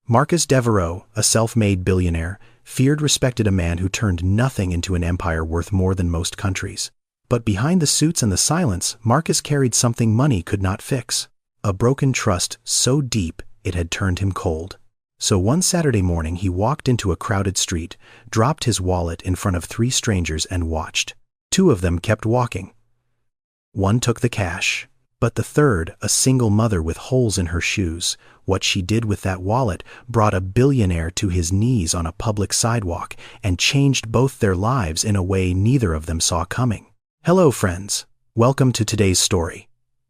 Marcus Devereaux, a self-made billionaire, feared respected a man who turned nothing into an empire worth more than most countries. But behind the suits and the silence, Marcus carried something money could not fix. A broken trust so deep it had turned him cold. So one Saturday morning he walked into a crowded street, dropped his wallet in front of 3 strangers and watched. 2 of them kept walking. One took the cash, but the third, a single mother with holes in her shoes, what she did with that wallet brought a billionaire to his knees on a public sidewalk and changed both their lives in a way neither of them saw coming. Hello friends, welcome to today's story.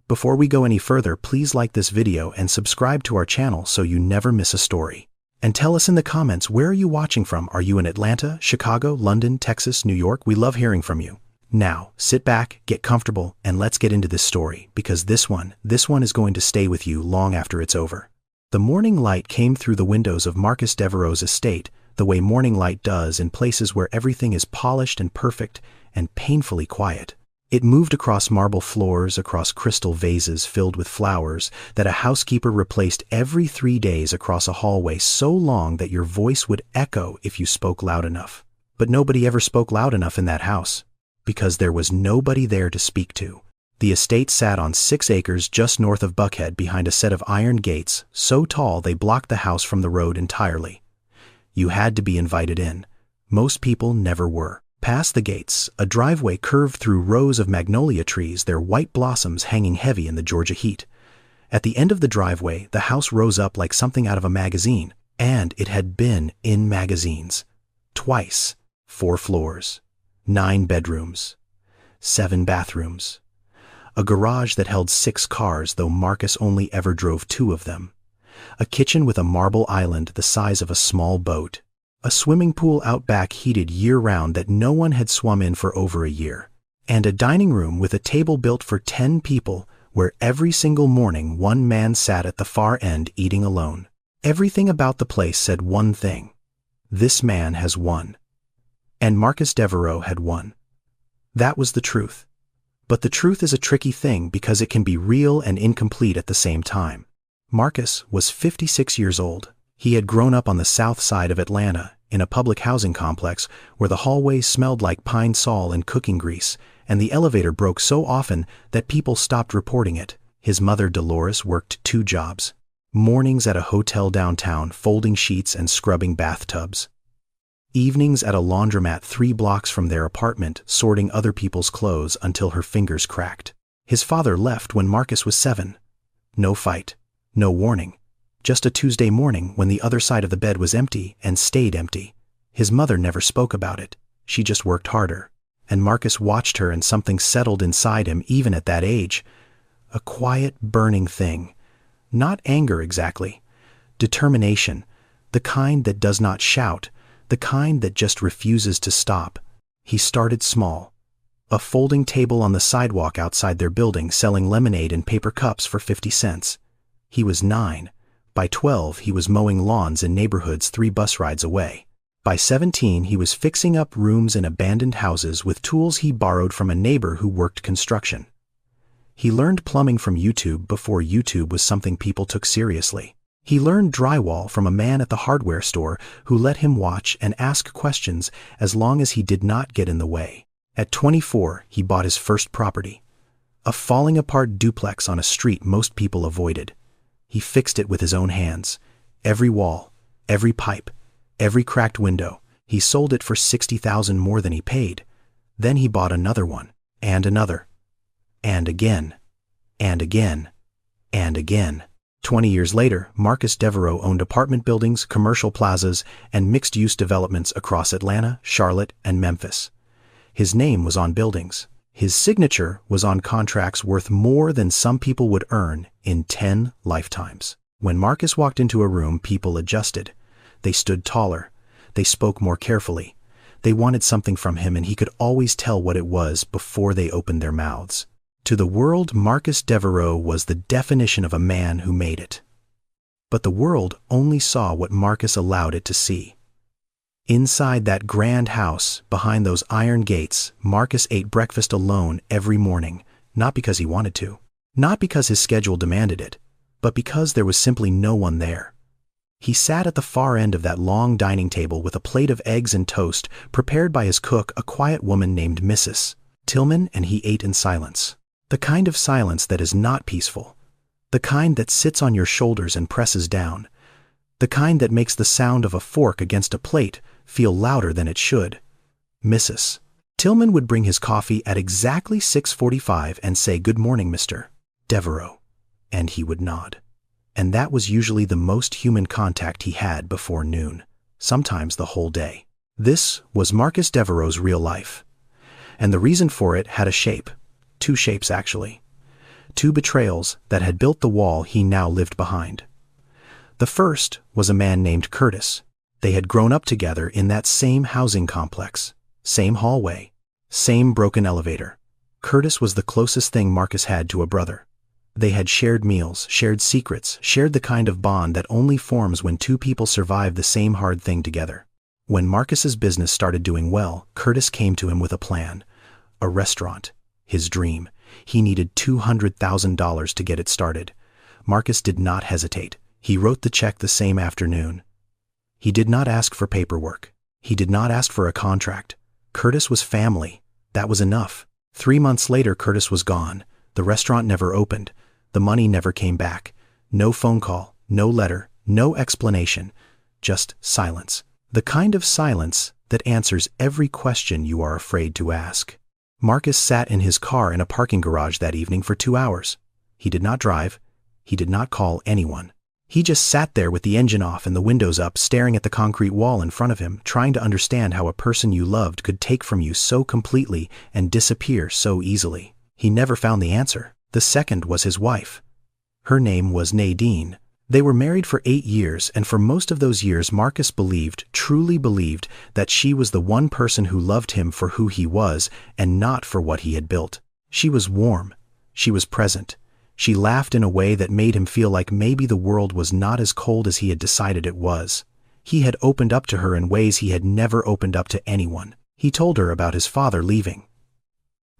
Before we go any further, please like this video and subscribe to our channel so you never miss a story. And tell us in the comments, where are you watching from? Are you in Atlanta, Chicago, London, Texas, New York? We love hearing from you. Now, sit back, get comfortable, and let's get into this story, because this one is going to stay with you long after it's over. The morning light came through the windows of Marcus Devereaux's estate, the way morning light does in places where everything is polished and perfect and painfully quiet. It moved across marble floors, across crystal vases filled with flowers that a housekeeper replaced every 3 days, across a hallway so long that your voice would echo if you spoke loud enough. But nobody ever spoke loud enough in that house, because there was nobody there to speak to. The estate sat on 6 acres just north of Buckhead behind a set of iron gates so tall they blocked the house from the road entirely. You had to be invited in. Most people never were. Past the gates, a driveway curved through rows of magnolia trees, their white blossoms hanging heavy in the Georgia heat. At the end of the driveway, the house rose up like something out of a magazine, and it had been in magazines. Twice. 4 floors. 9 bedrooms. 7 bathrooms. A garage that held 6 cars, though Marcus only ever drove 2 of them. A kitchen with a marble island the size of a small boat. A swimming pool out back heated year-round that no one had swum in for over a year. And a dining room with a table built for 10 people, where every single morning one man sat at the far end eating alone. Everything about the place said one thing: this man has won. And Marcus Devereaux had won. That was the truth. But the truth is a tricky thing because it can be real and incomplete at the same time. Marcus was 56 years old. He had grown up on the south side of Atlanta, in a public housing complex where the hallways smelled like pine sol and cooking grease, and the elevator broke so often that people stopped reporting it. His mother, Dolores, worked 2 jobs. Mornings at a hotel downtown, folding sheets and scrubbing bathtubs. Evenings at a laundromat 3 blocks from their apartment, sorting other people's clothes until her fingers cracked. His father left when Marcus was 7. No fight, no warning. Just a Tuesday morning when the other side of the bed was empty and stayed empty. His mother never spoke about it. She just worked harder. And Marcus watched her, and something settled inside him even at that age. A quiet, burning thing. Not anger exactly. Determination. The kind that does not shout. The kind that just refuses to stop. He started small. A folding table on the sidewalk outside their building, selling lemonade in paper cups for 50 cents. He was 9. By 12, he was mowing lawns in neighborhoods 3 bus rides away. By 17, he was fixing up rooms in abandoned houses with tools he borrowed from a neighbor who worked construction. He learned plumbing from YouTube before YouTube was something people took seriously. He learned drywall from a man at the hardware store who let him watch and ask questions as long as he did not get in the way. At 24, he bought his first property. A falling-apart duplex on a street most people avoided. He fixed it with his own hands. Every wall, every pipe, every cracked window. He sold it for $60,000 more than he paid. Then he bought another one, and another. And again, and again, and again. 20 years later, Marcus Devereaux owned apartment buildings, commercial plazas, and mixed-use developments across Atlanta, Charlotte, and Memphis. His name was on buildings. His signature was on contracts worth more than some people would earn in 10 lifetimes. When Marcus walked into a room, people adjusted. They stood taller. They spoke more carefully. They wanted something from him, and he could always tell what it was before they opened their mouths. To the world, Marcus Devereaux was the definition of a man who made it. But the world only saw what Marcus allowed it to see. Inside that grand house, behind those iron gates, Marcus ate breakfast alone every morning, not because he wanted to, not because his schedule demanded it, but because there was simply no one there. He sat at the far end of that long dining table with a plate of eggs and toast prepared by his cook, a quiet woman named Mrs. Tillman, and he ate in silence. The kind of silence that is not peaceful. The kind that sits on your shoulders and presses down. The kind that makes the sound of a fork against a plate feel louder than it should. Mrs. Tillman would bring his coffee at exactly 6:45 and say, "Good morning, Mr. Devereaux," and he would nod. And that was usually the most human contact he had before noon, sometimes the whole day. This was Marcus Devereaux's real life. And the reason for it had a shape. Two shapes, actually. Two betrayals that had built the wall he now lived behind. The first was a man named Curtis. They had grown up together in that same housing complex, same hallway, same broken elevator. Curtis was the closest thing Marcus had to a brother. They had shared meals, shared secrets, shared the kind of bond that only forms when two people survive the same hard thing together. When Marcus's business started doing well, Curtis came to him with a plan. A restaurant. His dream. He needed $200,000 to get it started. Marcus did not hesitate. He wrote the check the same afternoon. He did not ask for paperwork. He did not ask for a contract. Curtis was family. That was enough. 3 months later, Curtis was gone. The restaurant never opened. The money never came back. No phone call, no letter, no explanation. Just silence. The kind of silence that answers every question you are afraid to ask. Marcus sat in his car in a parking garage that evening for 2 hours. He did not drive. He did not call anyone. He just sat there with the engine off and the windows up, staring at the concrete wall in front of him, trying to understand how a person you loved could take from you so completely and disappear so easily. He never found the answer. The second was his wife. Her name was Nadine. They were married for 8 years, and for most of those years Marcus believed, truly believed, that she was the one person who loved him for who he was and not for what he had built. She was warm. She was present. She laughed in a way that made him feel like maybe the world was not as cold as he had decided it was. He had opened up to her in ways he had never opened up to anyone. He told her about his father leaving.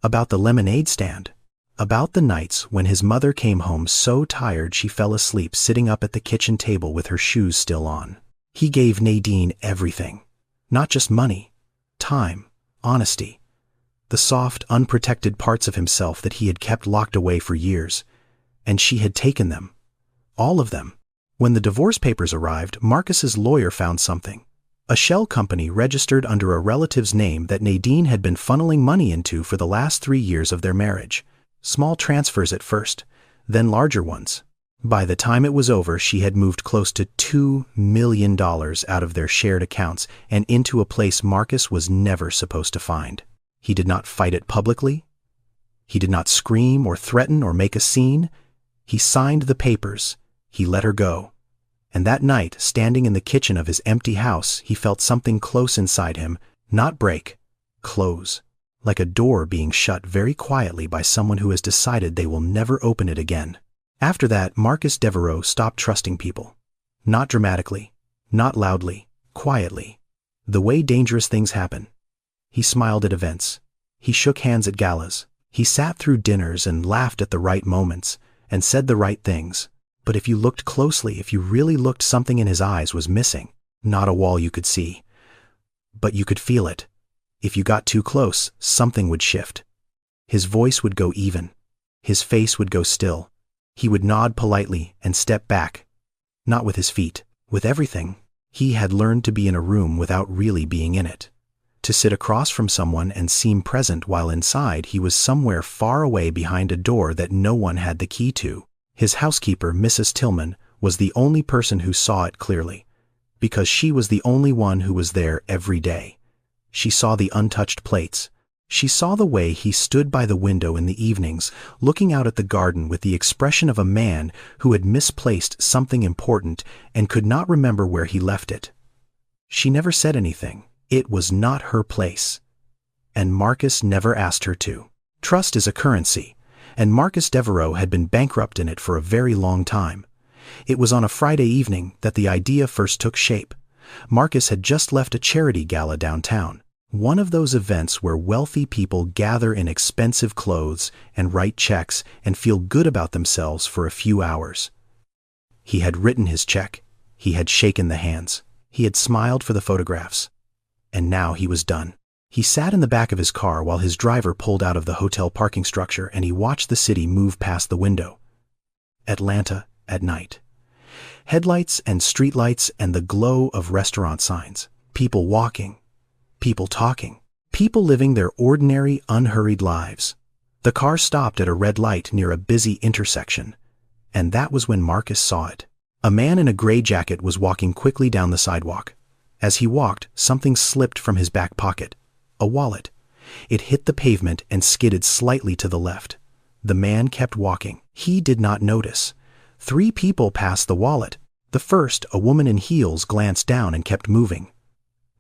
About the lemonade stand. About the nights when his mother came home so tired she fell asleep sitting up at the kitchen table with her shoes still on. He gave Nadine everything. Not just money. Time. Honesty. The soft, unprotected parts of himself that he had kept locked away for years. And she had taken them. All of them. When the divorce papers arrived, Marcus's lawyer found something. A shell company registered under a relative's name that Nadine had been funneling money into for the last 3 years of their marriage. Small transfers at first, then larger ones. By the time it was over, she had moved close to $2 million out of their shared accounts and into a place Marcus was never supposed to find. He did not fight it publicly. He did not scream or threaten or make a scene. He signed the papers. He let her go. And that night, standing in the kitchen of his empty house, he felt something close inside him, not break, close. Like a door being shut very quietly by someone who has decided they will never open it again. After that, Marcus Devereaux stopped trusting people. Not dramatically, not loudly, quietly. The way dangerous things happen. He smiled at events. He shook hands at galas. He sat through dinners and laughed at the right moments and said the right things. But if you looked closely, if you really looked, something in his eyes was missing. Not a wall you could see. But you could feel it. If you got too close, something would shift. His voice would go even. His face would go still. He would nod politely and step back. Not with his feet, with everything. He had learned to be in a room without really being in it. To sit across from someone and seem present while inside he was somewhere far away behind a door that no one had the key to. His housekeeper, Mrs. Tillman, was the only person who saw it clearly, because she was the only one who was there every day. She saw the untouched plates. She saw the way he stood by the window in the evenings, looking out at the garden with the expression of a man who had misplaced something important and could not remember where he left it. She never said anything. It was not her place. And Marcus never asked her to. Trust is a currency, and Marcus Devereaux had been bankrupt in it for a very long time. It was on a Friday evening that the idea first took shape. Marcus had just left a charity gala downtown. One of those events where wealthy people gather in expensive clothes and write checks and feel good about themselves for a few hours. He had written his check. He had shaken the hands. He had smiled for the photographs. And now he was done. He sat in the back of his car while his driver pulled out of the hotel parking structure, and he watched the city move past the window. Atlanta at night. Headlights and streetlights and the glow of restaurant signs. People walking. People talking. People living their ordinary, unhurried lives. The car stopped at a red light near a busy intersection. And that was when Marcus saw it. A man in a gray jacket was walking quickly down the sidewalk. As he walked, something slipped from his back pocket. A wallet. It hit the pavement and skidded slightly to the left. The man kept walking. He did not notice. 3 people passed the wallet. The first, a woman in heels, glanced down and kept moving.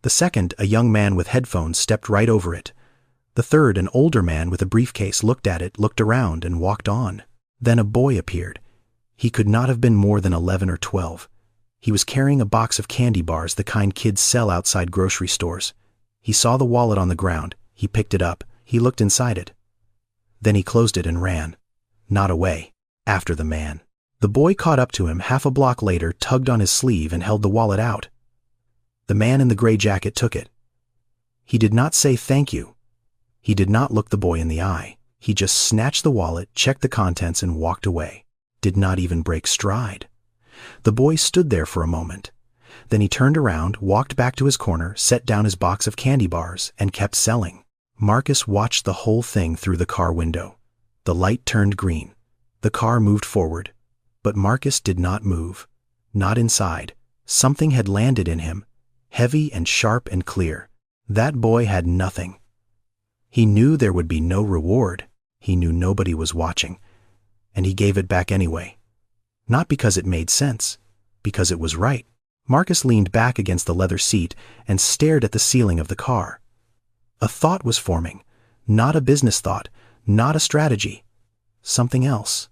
The second, a young man with headphones, stepped right over it. The third, an older man with a briefcase, looked at it, looked around, and walked on. Then a boy appeared. He could not have been more than 11 or 12. He was carrying a box of candy bars, the kind kids sell outside grocery stores. He saw the wallet on the ground. He picked it up. He looked inside it. Then he closed it and ran. Not away. After the man. The boy caught up to him half a block later, tugged on his sleeve, and held the wallet out. The man in the gray jacket took it. He did not say thank you. He did not look the boy in the eye. He just snatched the wallet, checked the contents, and walked away. Did not even break stride. The boy stood there for a moment. Then he turned around, walked back to his corner, set down his box of candy bars, and kept selling. Marcus watched the whole thing through the car window. The light turned green. The car moved forward. But Marcus did not move. Not inside. Something had landed in him, heavy and sharp and clear. That boy had nothing. He knew there would be no reward. He knew nobody was watching. And he gave it back anyway. Not because it made sense, because it was right. Marcus leaned back against the leather seat and stared at the ceiling of the car. A thought was forming. Not a business thought, not a strategy. Something else.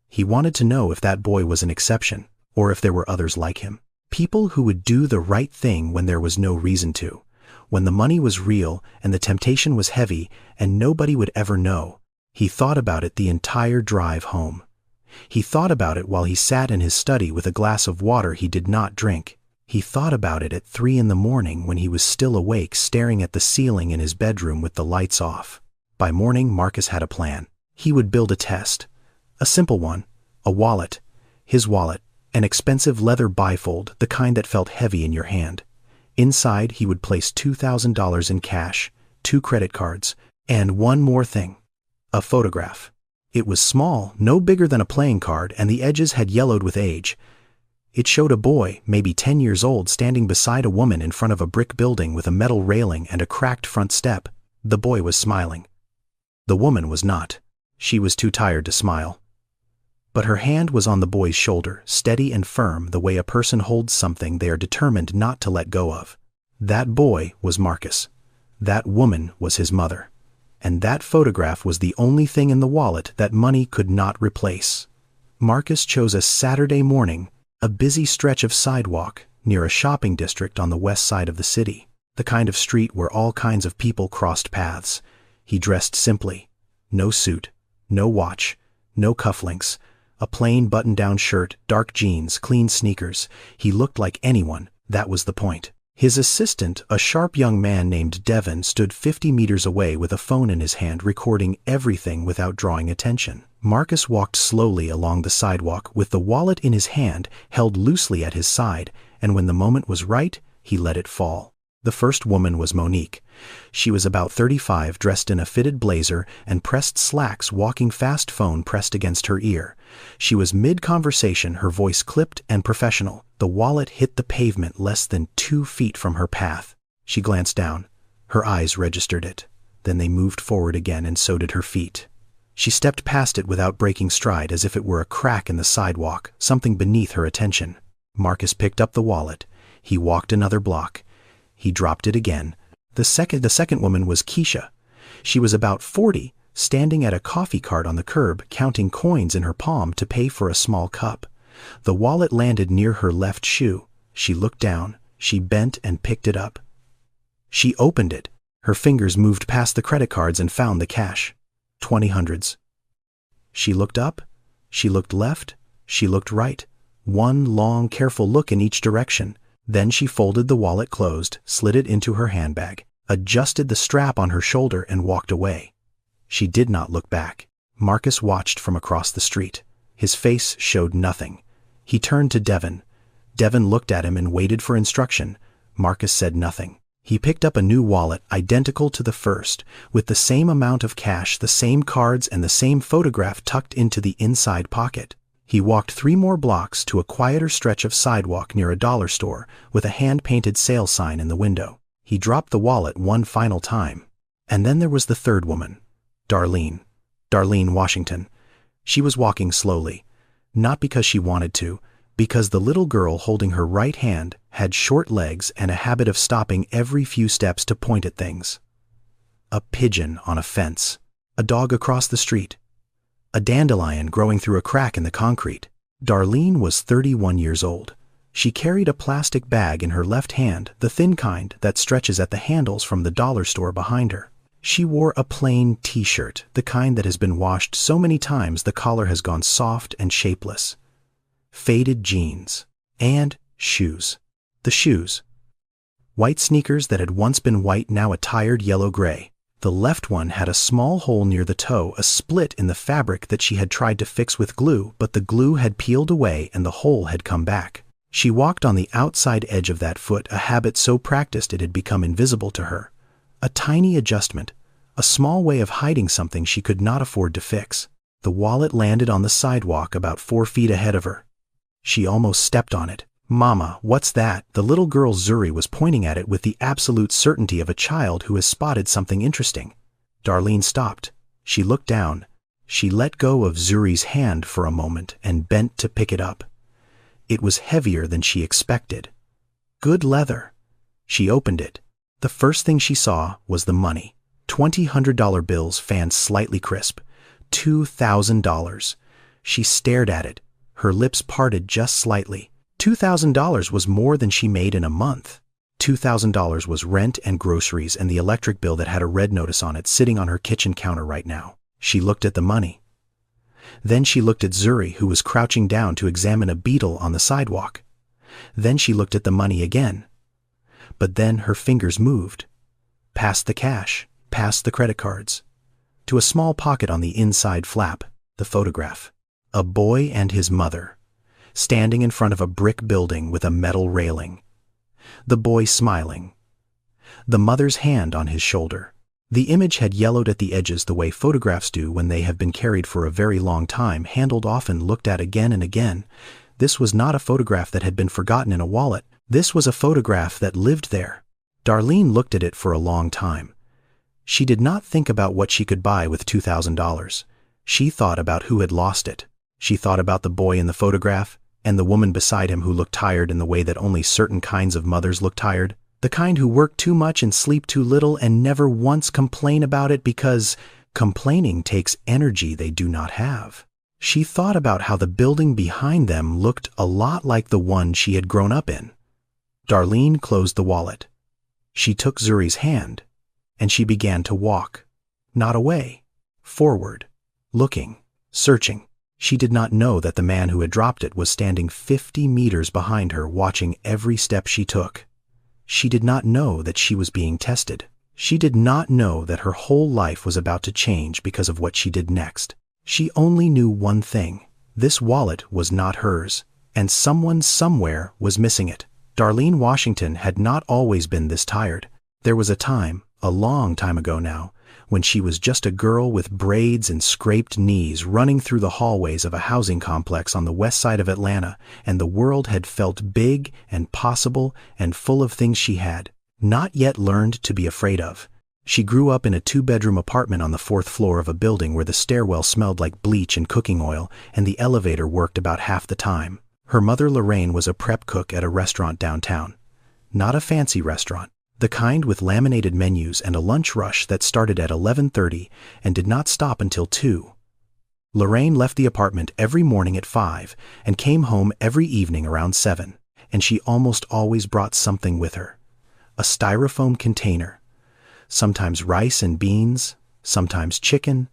He wanted to know if that boy was an exception, or if there were others like him. People who would do the right thing when there was no reason to, when the money was real and the temptation was heavy and nobody would ever know. He thought about it the entire drive home. He thought about it while he sat in his study with a glass of water he did not drink. He thought about it at 3 in the morning when he was still awake, staring at the ceiling in his bedroom with the lights off. By morning, Marcus had a plan. He would build a test. A simple one. A wallet. His wallet. An expensive leather bifold, the kind that felt heavy in your hand. Inside, he would place $2,000 in cash, 2 credit cards, and one more thing. A photograph. It was small, no bigger than a playing card, and the edges had yellowed with age. It showed a boy, maybe 10 years old, standing beside a woman in front of a brick building with a metal railing and a cracked front step. The boy was smiling. The woman was not. She was too tired to smile. But her hand was on the boy's shoulder, steady and firm, the way a person holds something they are determined not to let go of. That boy was Marcus. That woman was his mother. And that photograph was the only thing in the wallet that money could not replace. Marcus chose a Saturday morning, a busy stretch of sidewalk near a shopping district on the west side of the city, the kind of street where all kinds of people crossed paths. He dressed simply. No suit, no watch, no cufflinks, a plain button-down shirt, dark jeans, clean sneakers. He looked like anyone, that was the point. His assistant, a sharp young man named Devin, stood 50 meters away with a phone in his hand, recording everything without drawing attention. Marcus walked slowly along the sidewalk with the wallet in his hand, held loosely at his side, and when the moment was right, he let it fall. The first woman was Monique. She was about 35, dressed in a fitted blazer and pressed slacks, walking fast, phone pressed against her ear. She was mid-conversation, her voice clipped and professional. The wallet hit the pavement less than 2 feet from her path. She glanced down. Her eyes registered it. Then they moved forward again, and so did her feet. She stepped past it without breaking stride, as if it were a crack in the sidewalk, something beneath her attention. Marcus picked up the wallet. He walked another block. He dropped it again. The second woman was Keisha. She was about 40, standing at a coffee cart on the curb, counting coins in her palm to pay for a small cup. The wallet landed near her left shoe. She looked down. She bent and picked it up. She opened it. Her fingers moved past the credit cards and found the cash. 20 hundreds. She looked up. She looked left. She looked right. One long, careful look in each direction. Then she folded the wallet closed, slid it into her handbag, adjusted the strap on her shoulder and walked away. She did not look back. Marcus watched from across the street. His face showed nothing. He turned to Devon. Devon looked at him and waited for instruction. Marcus said nothing. He picked up a new wallet identical to the first, with the same amount of cash, the same cards, and the same photograph tucked into the inside pocket. He walked 3 more blocks to a quieter stretch of sidewalk near a dollar store with a hand-painted sale sign in the window. He dropped the wallet one final time. And then there was the third woman, Darlene. Darlene Washington. She was walking slowly, not because she wanted to, because the little girl holding her right hand had short legs and a habit of stopping every few steps to point at things. A pigeon on a fence, a dog across the street, a dandelion growing through a crack in the concrete. Darlene was 31 years old. She carried a plastic bag in her left hand, the thin kind that stretches at the handles from the dollar store behind her. She wore a plain t-shirt, the kind that has been washed so many times the collar has gone soft and shapeless. Faded jeans, and shoes. The shoes. White sneakers that had once been white, now a tired yellow-gray. The left one had a small hole near the toe, a split in the fabric that she had tried to fix with glue, but the glue had peeled away and the hole had come back. She walked on the outside edge of that foot, a habit so practiced it had become invisible to her. A tiny adjustment, a small way of hiding something she could not afford to fix. The wallet landed on the sidewalk about 4 feet ahead of her. She almost stepped on it. "Mama, what's that?" The little girl Zuri was pointing at it with the absolute certainty of a child who has spotted something interesting. Darlene stopped. She looked down. She let go of Zuri's hand for a moment and bent to pick it up. It was heavier than she expected. Good leather. She opened it. The first thing she saw was the money. $200 bills fanned slightly crisp. $2,000. She stared at it. Her lips parted just slightly. $2,000 was more than she made in a month. $2,000 was rent and groceries and the electric bill that had a red notice on it sitting on her kitchen counter right now. She looked at the money. Then she looked at Zuri, who was crouching down to examine a beetle on the sidewalk. Then she looked at the money again. But then her fingers moved. Past the cash, past the credit cards, to a small pocket on the inside flap, the photograph. A boy and his mother, standing in front of a brick building with a metal railing. The boy smiling. The mother's hand on his shoulder. The image had yellowed at the edges the way photographs do when they have been carried for a very long time, handled often, looked at again and again. This was not a photograph that had been forgotten in a wallet. This was a photograph that lived there. Darlene looked at it for a long time. She did not think about what she could buy with $2,000. She thought about who had lost it. She thought about the boy in the photograph, and the woman beside him who looked tired in the way that only certain kinds of mothers look tired. The kind who work too much and sleep too little and never once complain about it because complaining takes energy they do not have. She thought about how the building behind them looked a lot like the one she had grown up in. Darlene closed the wallet. She took Zuri's hand, and she began to walk. Not away. Forward. Looking. Searching. She did not know that the man who had dropped it was standing 50 meters behind her, watching every step she took. She did not know that she was being tested. She did not know that her whole life was about to change because of what she did next. She only knew one thing. This wallet was not hers, and someone somewhere was missing it. Darlene Washington had not always been this tired. There was a time, a long time ago now, when she was just a girl with braids and scraped knees running through the hallways of a housing complex on the west side of Atlanta, and the world had felt big and possible and full of things she had not yet learned to be afraid of. She grew up in a 2-bedroom apartment on the 4th floor of a building where the stairwell smelled like bleach and cooking oil, and the elevator worked about half the time. Her mother Lorraine was a prep cook at a restaurant downtown. Not a fancy restaurant. The kind with laminated menus and a lunch rush that started at 11:30 and did not stop until 2. Lorraine left the apartment every morning at 5 and came home every evening around 7, and she almost always brought something with her. A styrofoam container. Sometimes rice and beans, sometimes chicken,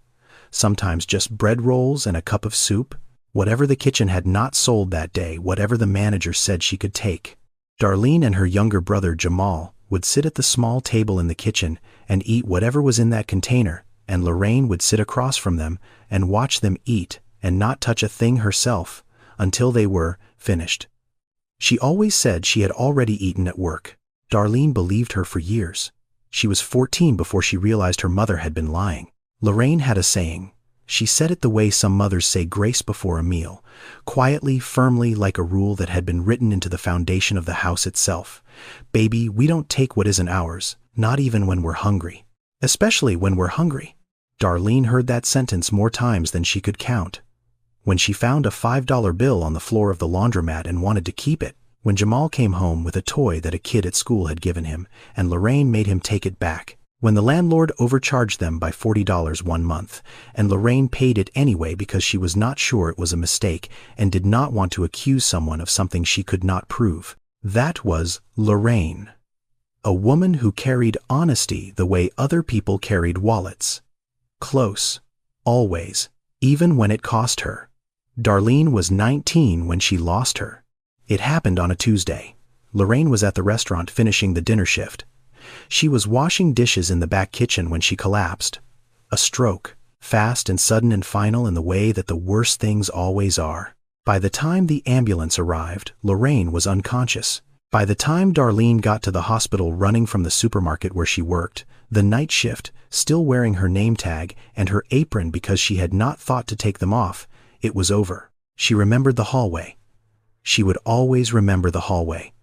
sometimes just bread rolls and a cup of soup. Whatever the kitchen had not sold that day, whatever the manager said she could take. Darlene and her younger brother Jamal would sit at the small table in the kitchen and eat whatever was in that container, and Lorraine would sit across from them and watch them eat and not touch a thing herself until they were finished. She always said she had already eaten at work. Darlene believed her for years. She was 14 before she realized her mother had been lying. Lorraine had a saying. She said it the way some mothers say grace before a meal, quietly, firmly, like a rule that had been written into the foundation of the house itself. Baby, we don't take what isn't ours, not even when we're hungry. Especially when we're hungry. Darlene heard that sentence more times than she could count. When she found a $5 bill on the floor of the laundromat and wanted to keep it, when Jamal came home with a toy that a kid at school had given him, and Lorraine made him take it back, when the landlord overcharged them by $40 one month, and Lorraine paid it anyway because she was not sure it was a mistake and did not want to accuse someone of something she could not prove. That was Lorraine. A woman who carried honesty the way other people carried wallets. Close. Always. Even when it cost her. Darlene was 19 when she lost her. It happened on a Tuesday. Lorraine was at the restaurant finishing the dinner shift. She was washing dishes in the back kitchen when she collapsed. A stroke, fast and sudden and final in the way that the worst things always are. By the time the ambulance arrived, Lorraine was unconscious. By the time Darlene got to the hospital running from the supermarket where she worked, the night shift, still wearing her name tag and her apron because she had not thought to take them off, it was over. She remembered the hallway. She would always remember the hallway.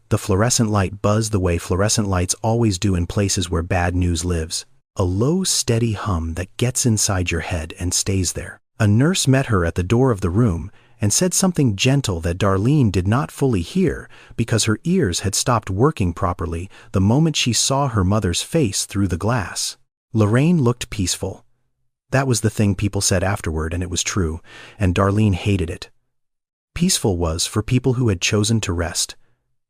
The fluorescent light buzzed the way fluorescent lights always do in places where bad news lives. A low, steady hum that gets inside your head and stays there. A nurse met her at the door of the room and said something gentle that Darlene did not fully hear because her ears had stopped working properly the moment she saw her mother's face through the glass. Lorraine looked peaceful. That was the thing people said afterward, and it was true, and Darlene hated it. Peaceful was for people who had chosen to rest.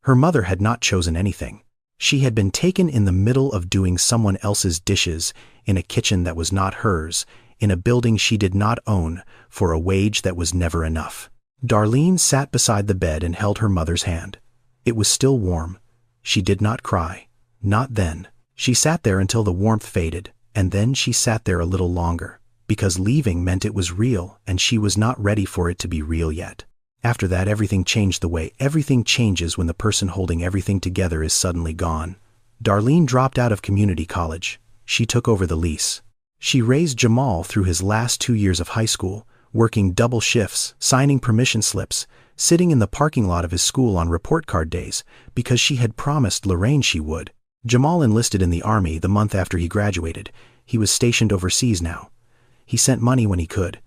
Her mother had not chosen anything. She had been taken in the middle of doing someone else's dishes in a kitchen that was not hers, in a building she did not own, for a wage that was never enough. Darlene sat beside the bed and held her mother's hand. It was still warm. She did not cry. Not then. She sat there until the warmth faded, and then she sat there a little longer, because leaving meant it was real, and she was not ready for it to be real yet. After that, everything changed the way everything changes when the person holding everything together is suddenly gone. Darlene dropped out of community college. She took over the lease. She raised Jamal through his last 2 years of high school, working double shifts, signing permission slips, sitting in the parking lot of his school on report card days, because she had promised Lorraine she would. Jamal enlisted in the Army the month after he graduated. He was stationed overseas now. He sent money when he could.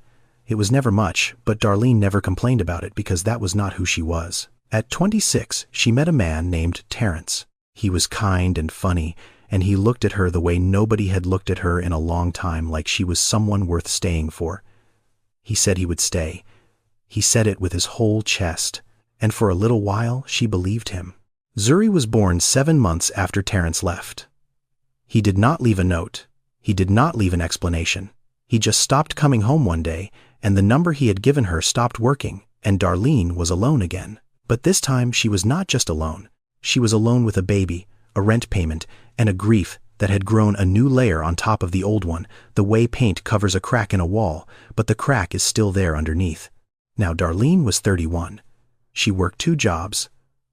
It was never much, but Darlene never complained about it because that was not who she was. At 26, she met a man named Terrence. He was kind and funny, and he looked at her the way nobody had looked at her in a long time, like she was someone worth staying for. He said he would stay. He said it with his whole chest, and for a little while she believed him. Zuri was born 7 months after Terrence left. He did not leave a note. He did not leave an explanation. He just stopped coming home one day, and the number he had given her stopped working, and Darlene was alone again. But this time she was not just alone. She was alone with a baby, a rent payment, and a grief that had grown a new layer on top of the old one, the way paint covers a crack in a wall, but the crack is still there underneath. Now Darlene was 31. She worked 2 jobs.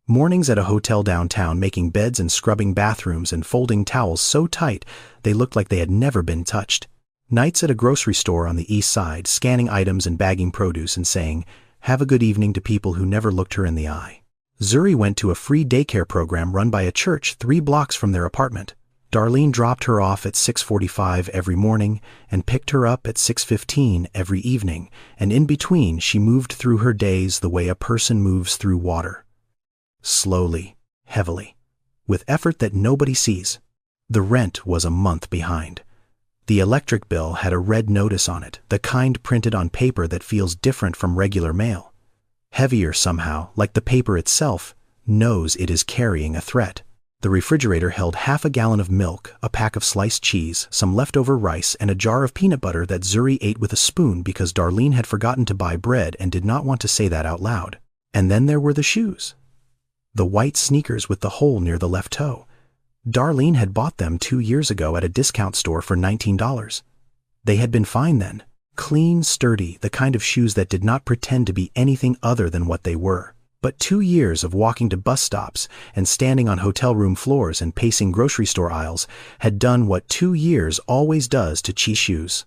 Mornings at a hotel downtown, making beds and scrubbing bathrooms and folding towels so tight they looked like they had never been touched. Nights at a grocery store on the east side, scanning items and bagging produce and saying, "Have a good evening" to people who never looked her in the eye. Zuri went to a free daycare program run by a church 3 blocks from their apartment. Darlene dropped her off at 6:45 every morning and picked her up at 6:15 every evening, and in between she moved through her days the way a person moves through water. Slowly, heavily, with effort that nobody sees. The rent was a month behind. The electric bill had a red notice on it, the kind printed on paper that feels different from regular mail. Heavier somehow, like the paper itself knows it is carrying a threat. The refrigerator held half a gallon of milk, a pack of sliced cheese, some leftover rice, and a jar of peanut butter that Zuri ate with a spoon because Darlene had forgotten to buy bread and did not want to say that out loud. And then there were the shoes. The white sneakers with the hole near the left toe. Darlene had bought them 2 years ago at a discount store for $19. They had been fine then. Clean, sturdy, the kind of shoes that did not pretend to be anything other than what they were. But 2 years of walking to bus stops and standing on hotel room floors and pacing grocery store aisles had done what 2 years always does to cheap shoes.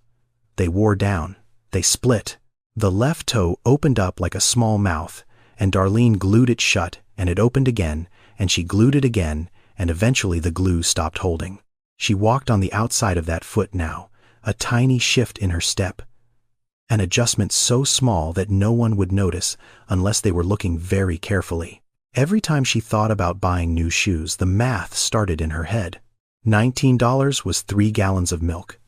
They wore down. They split. The left toe opened up like a small mouth, and Darlene glued it shut, and it opened again, and she glued it again, and eventually the glue stopped holding. She walked on the outside of that foot now, a tiny shift in her step. An adjustment so small that no one would notice unless they were looking very carefully. Every time she thought about buying new shoes, the math started in her head. $19 was 3 gallons of milk.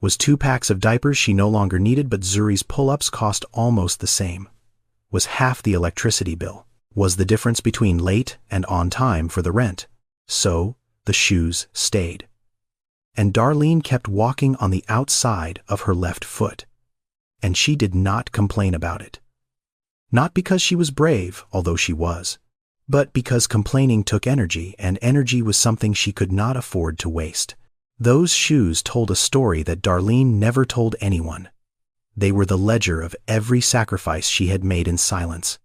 Was 2 packs of diapers she no longer needed, but Zuri's pull-ups cost almost the same. Was half the electricity bill. Was the difference between late and on time for the rent. So, the shoes stayed. And Darlene kept walking on the outside of her left foot. And she did not complain about it. Not because she was brave, although she was, but because complaining took energy, and energy was something she could not afford to waste. Those shoes told a story that Darlene never told anyone. They were the ledger of every sacrifice she had made in silence.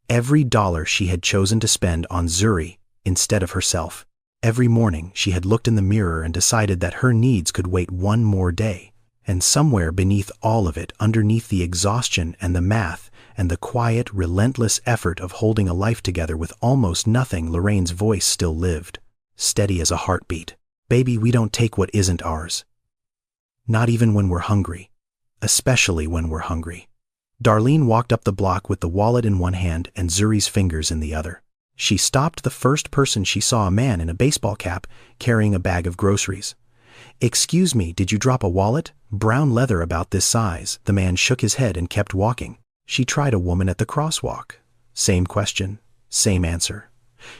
Every dollar she had chosen to spend on Zuri instead of herself. Every morning she had looked in the mirror and decided that her needs could wait one more day. And somewhere beneath all of it, underneath the exhaustion and the math and the quiet, relentless effort of holding a life together with almost nothing, Lorraine's voice still lived, steady as a heartbeat. Baby, we don't take what isn't ours. Not even when we're hungry. Especially when we're hungry. Darlene walked up the block with the wallet in one hand and Zuri's fingers in the other. She stopped the first person she saw, a man in a baseball cap carrying a bag of groceries. "Excuse me, did you drop a wallet? Brown leather about this size." The man shook his head and kept walking. She tried a woman at the crosswalk. Same question, same answer.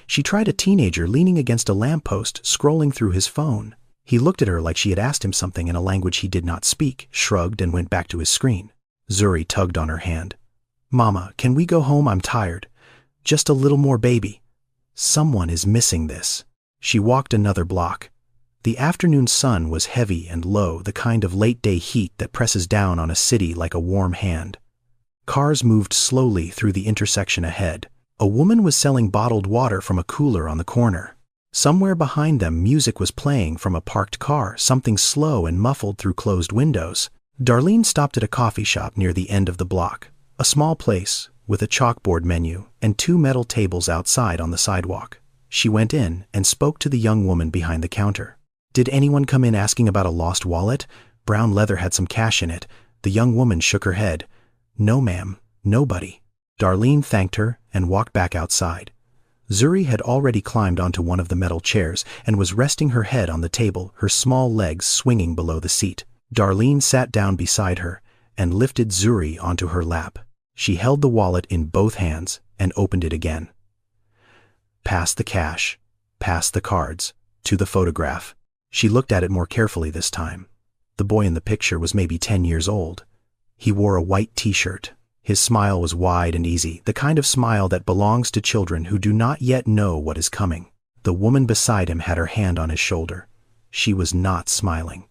She tried a teenager leaning against a lamppost, scrolling through his phone. He looked at her like she had asked him something in a language he did not speak, shrugged, and went back to his screen. Zuri tugged on her hand. "Mama, can we go home? I'm tired. Just a little more, baby. Someone is missing this." She walked another block. The afternoon sun was heavy and low, the kind of late-day heat that presses down on a city like a warm hand. Cars moved slowly through the intersection ahead. A woman was selling bottled water from a cooler on the corner. Somewhere behind them, music was playing from a parked car, something slow and muffled through closed windows. Darlene stopped at a coffee shop near the end of the block, a small place with a chalkboard menu and 2 metal tables outside on the sidewalk. She went in and spoke to the young woman behind the counter. "Did anyone come in asking about a lost wallet? Brown leather had some cash in it." The young woman shook her head. "No, ma'am, nobody." Darlene thanked her and walked back outside. Zuri had already climbed onto one of the metal chairs and was resting her head on the table, her small legs swinging below the seat. Darlene sat down beside her and lifted Zuri onto her lap. She held the wallet in both hands and opened it again. Past the cash, past the cards, to the photograph. She looked at it more carefully this time. The boy in the picture was maybe 10 years old. He wore a white t-shirt. His smile was wide and easy, the kind of smile that belongs to children who do not yet know what is coming. The woman beside him had her hand on his shoulder. She was not smiling.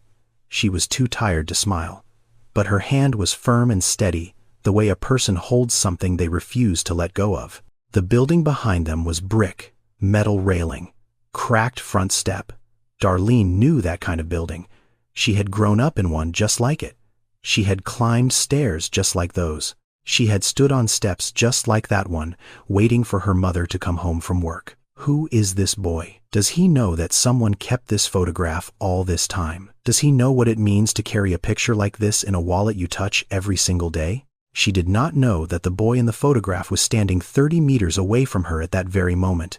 She was too tired to smile. But her hand was firm and steady, the way a person holds something they refuse to let go of. The building behind them was brick, metal railing, cracked front step. Darlene knew that kind of building. She had grown up in one just like it. She had climbed stairs just like those. She had stood on steps just like that one, waiting for her mother to come home from work. Who is this boy? Does he know that someone kept this photograph all this time? Does he know what it means to carry a picture like this in a wallet you touch every single day? She did not know that the boy in the photograph was standing 30 meters away from her at that very moment.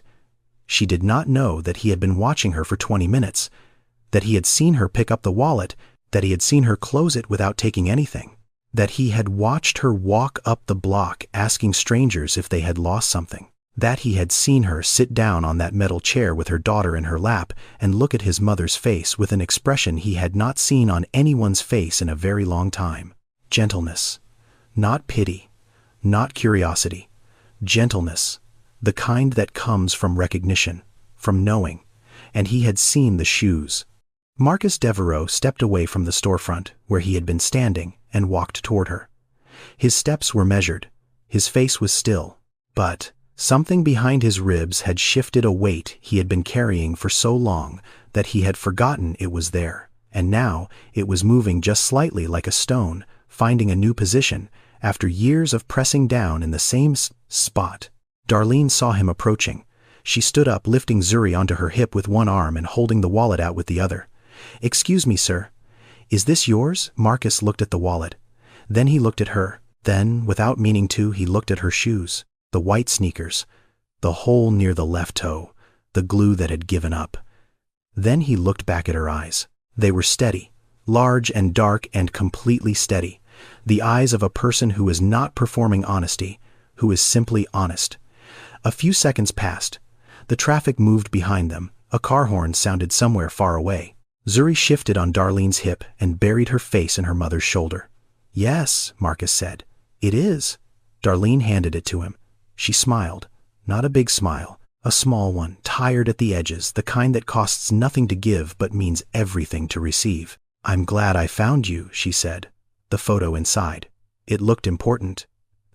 She did not know that he had been watching her for 20 minutes, that he had seen her pick up the wallet, that he had seen her close it without taking anything, that he had watched her walk up the block asking strangers if they had lost something. That he had seen her sit down on that metal chair with her daughter in her lap and look at his mother's face with an expression he had not seen on anyone's face in a very long time. Gentleness. Not pity. Not curiosity. Gentleness. The kind that comes from recognition, from knowing. And he had seen the shoes. Marcus Devereaux stepped away from the storefront where he had been standing and walked toward her. His steps were measured. His face was still. But something behind his ribs had shifted a weight he had been carrying for so long that he had forgotten it was there. And now it was moving just slightly like a stone, finding a new position after years of pressing down in the same spot. Darlene saw him approaching. She stood up, lifting Zuri onto her hip with one arm and holding the wallet out with the other. "Excuse me, sir. Is this yours?" Marcus looked at the wallet. Then he looked at her. Then, without meaning to, he looked at her shoes, the white sneakers, the hole near the left toe, the glue that had given up. Then he looked back at her eyes. They were steady, large and dark and completely steady. The eyes of a person who is not performing honesty, who is simply honest. A few seconds passed. The traffic moved behind them. A car horn sounded somewhere far away. Zuri shifted on Darlene's hip and buried her face in her mother's shoulder. "Yes," Marcus said. "It is." Darlene handed it to him. She smiled. Not a big smile, a small one, tired at the edges, the kind that costs nothing to give but means everything to receive. "I'm glad I found you," she said. The photo inside. It looked important.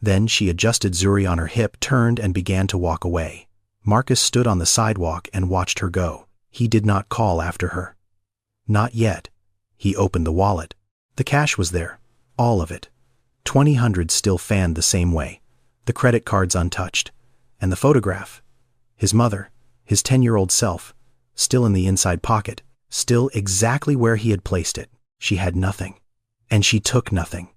Then she adjusted Zuri on her hip, turned, and began to walk away. Marcus stood on the sidewalk and watched her go. He did not call after her. Not yet. He opened the wallet. The cash was there. All of it. 200 still fanned the same way. The credit cards untouched. And the photograph. His mother, his 10-year-old self, still in the inside pocket, still exactly where he had placed it. She had nothing. And she took nothing.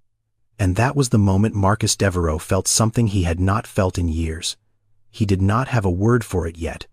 And that was the moment Marcus Devereaux felt something he had not felt in years. He did not have a word for it yet,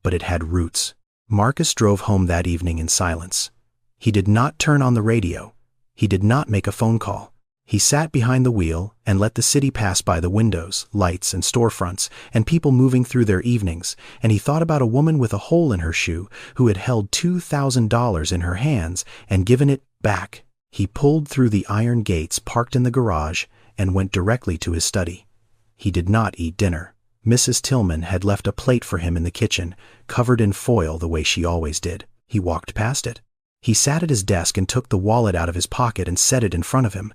but it had roots. Marcus drove home that evening in silence. He did not turn on the radio. He did not make a phone call. He sat behind the wheel and let the city pass by the windows, lights, and storefronts, and people moving through their evenings, and he thought about a woman with a hole in her shoe who had held $2,000 in her hands and given it back. He pulled through the iron gates parked in the garage and went directly to his study. He did not eat dinner. Mrs. Tillman had left a plate for him in the kitchen, covered in foil the way she always did. He walked past it. He sat at his desk and took the wallet out of his pocket and set it in front of him.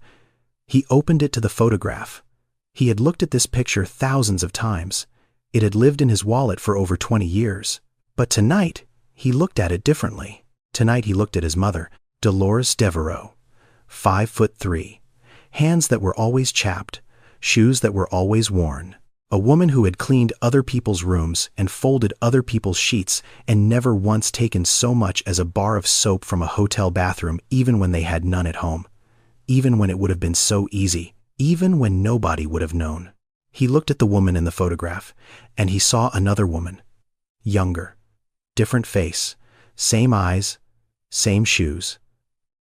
He opened it to the photograph. He had looked at this picture thousands of times. It had lived in his wallet for over 20 years. But tonight, he looked at it differently. Tonight he looked at his mother, Dolores Devereaux. 5'3", hands that were always chapped, shoes that were always worn. A woman who had cleaned other people's rooms and folded other people's sheets and never once taken so much as a bar of soap from a hotel bathroom, even when they had none at home. Even when it would have been so easy. Even when nobody would have known. He looked at the woman in the photograph, and he saw another woman. Younger. Different face. Same eyes. Same shoes.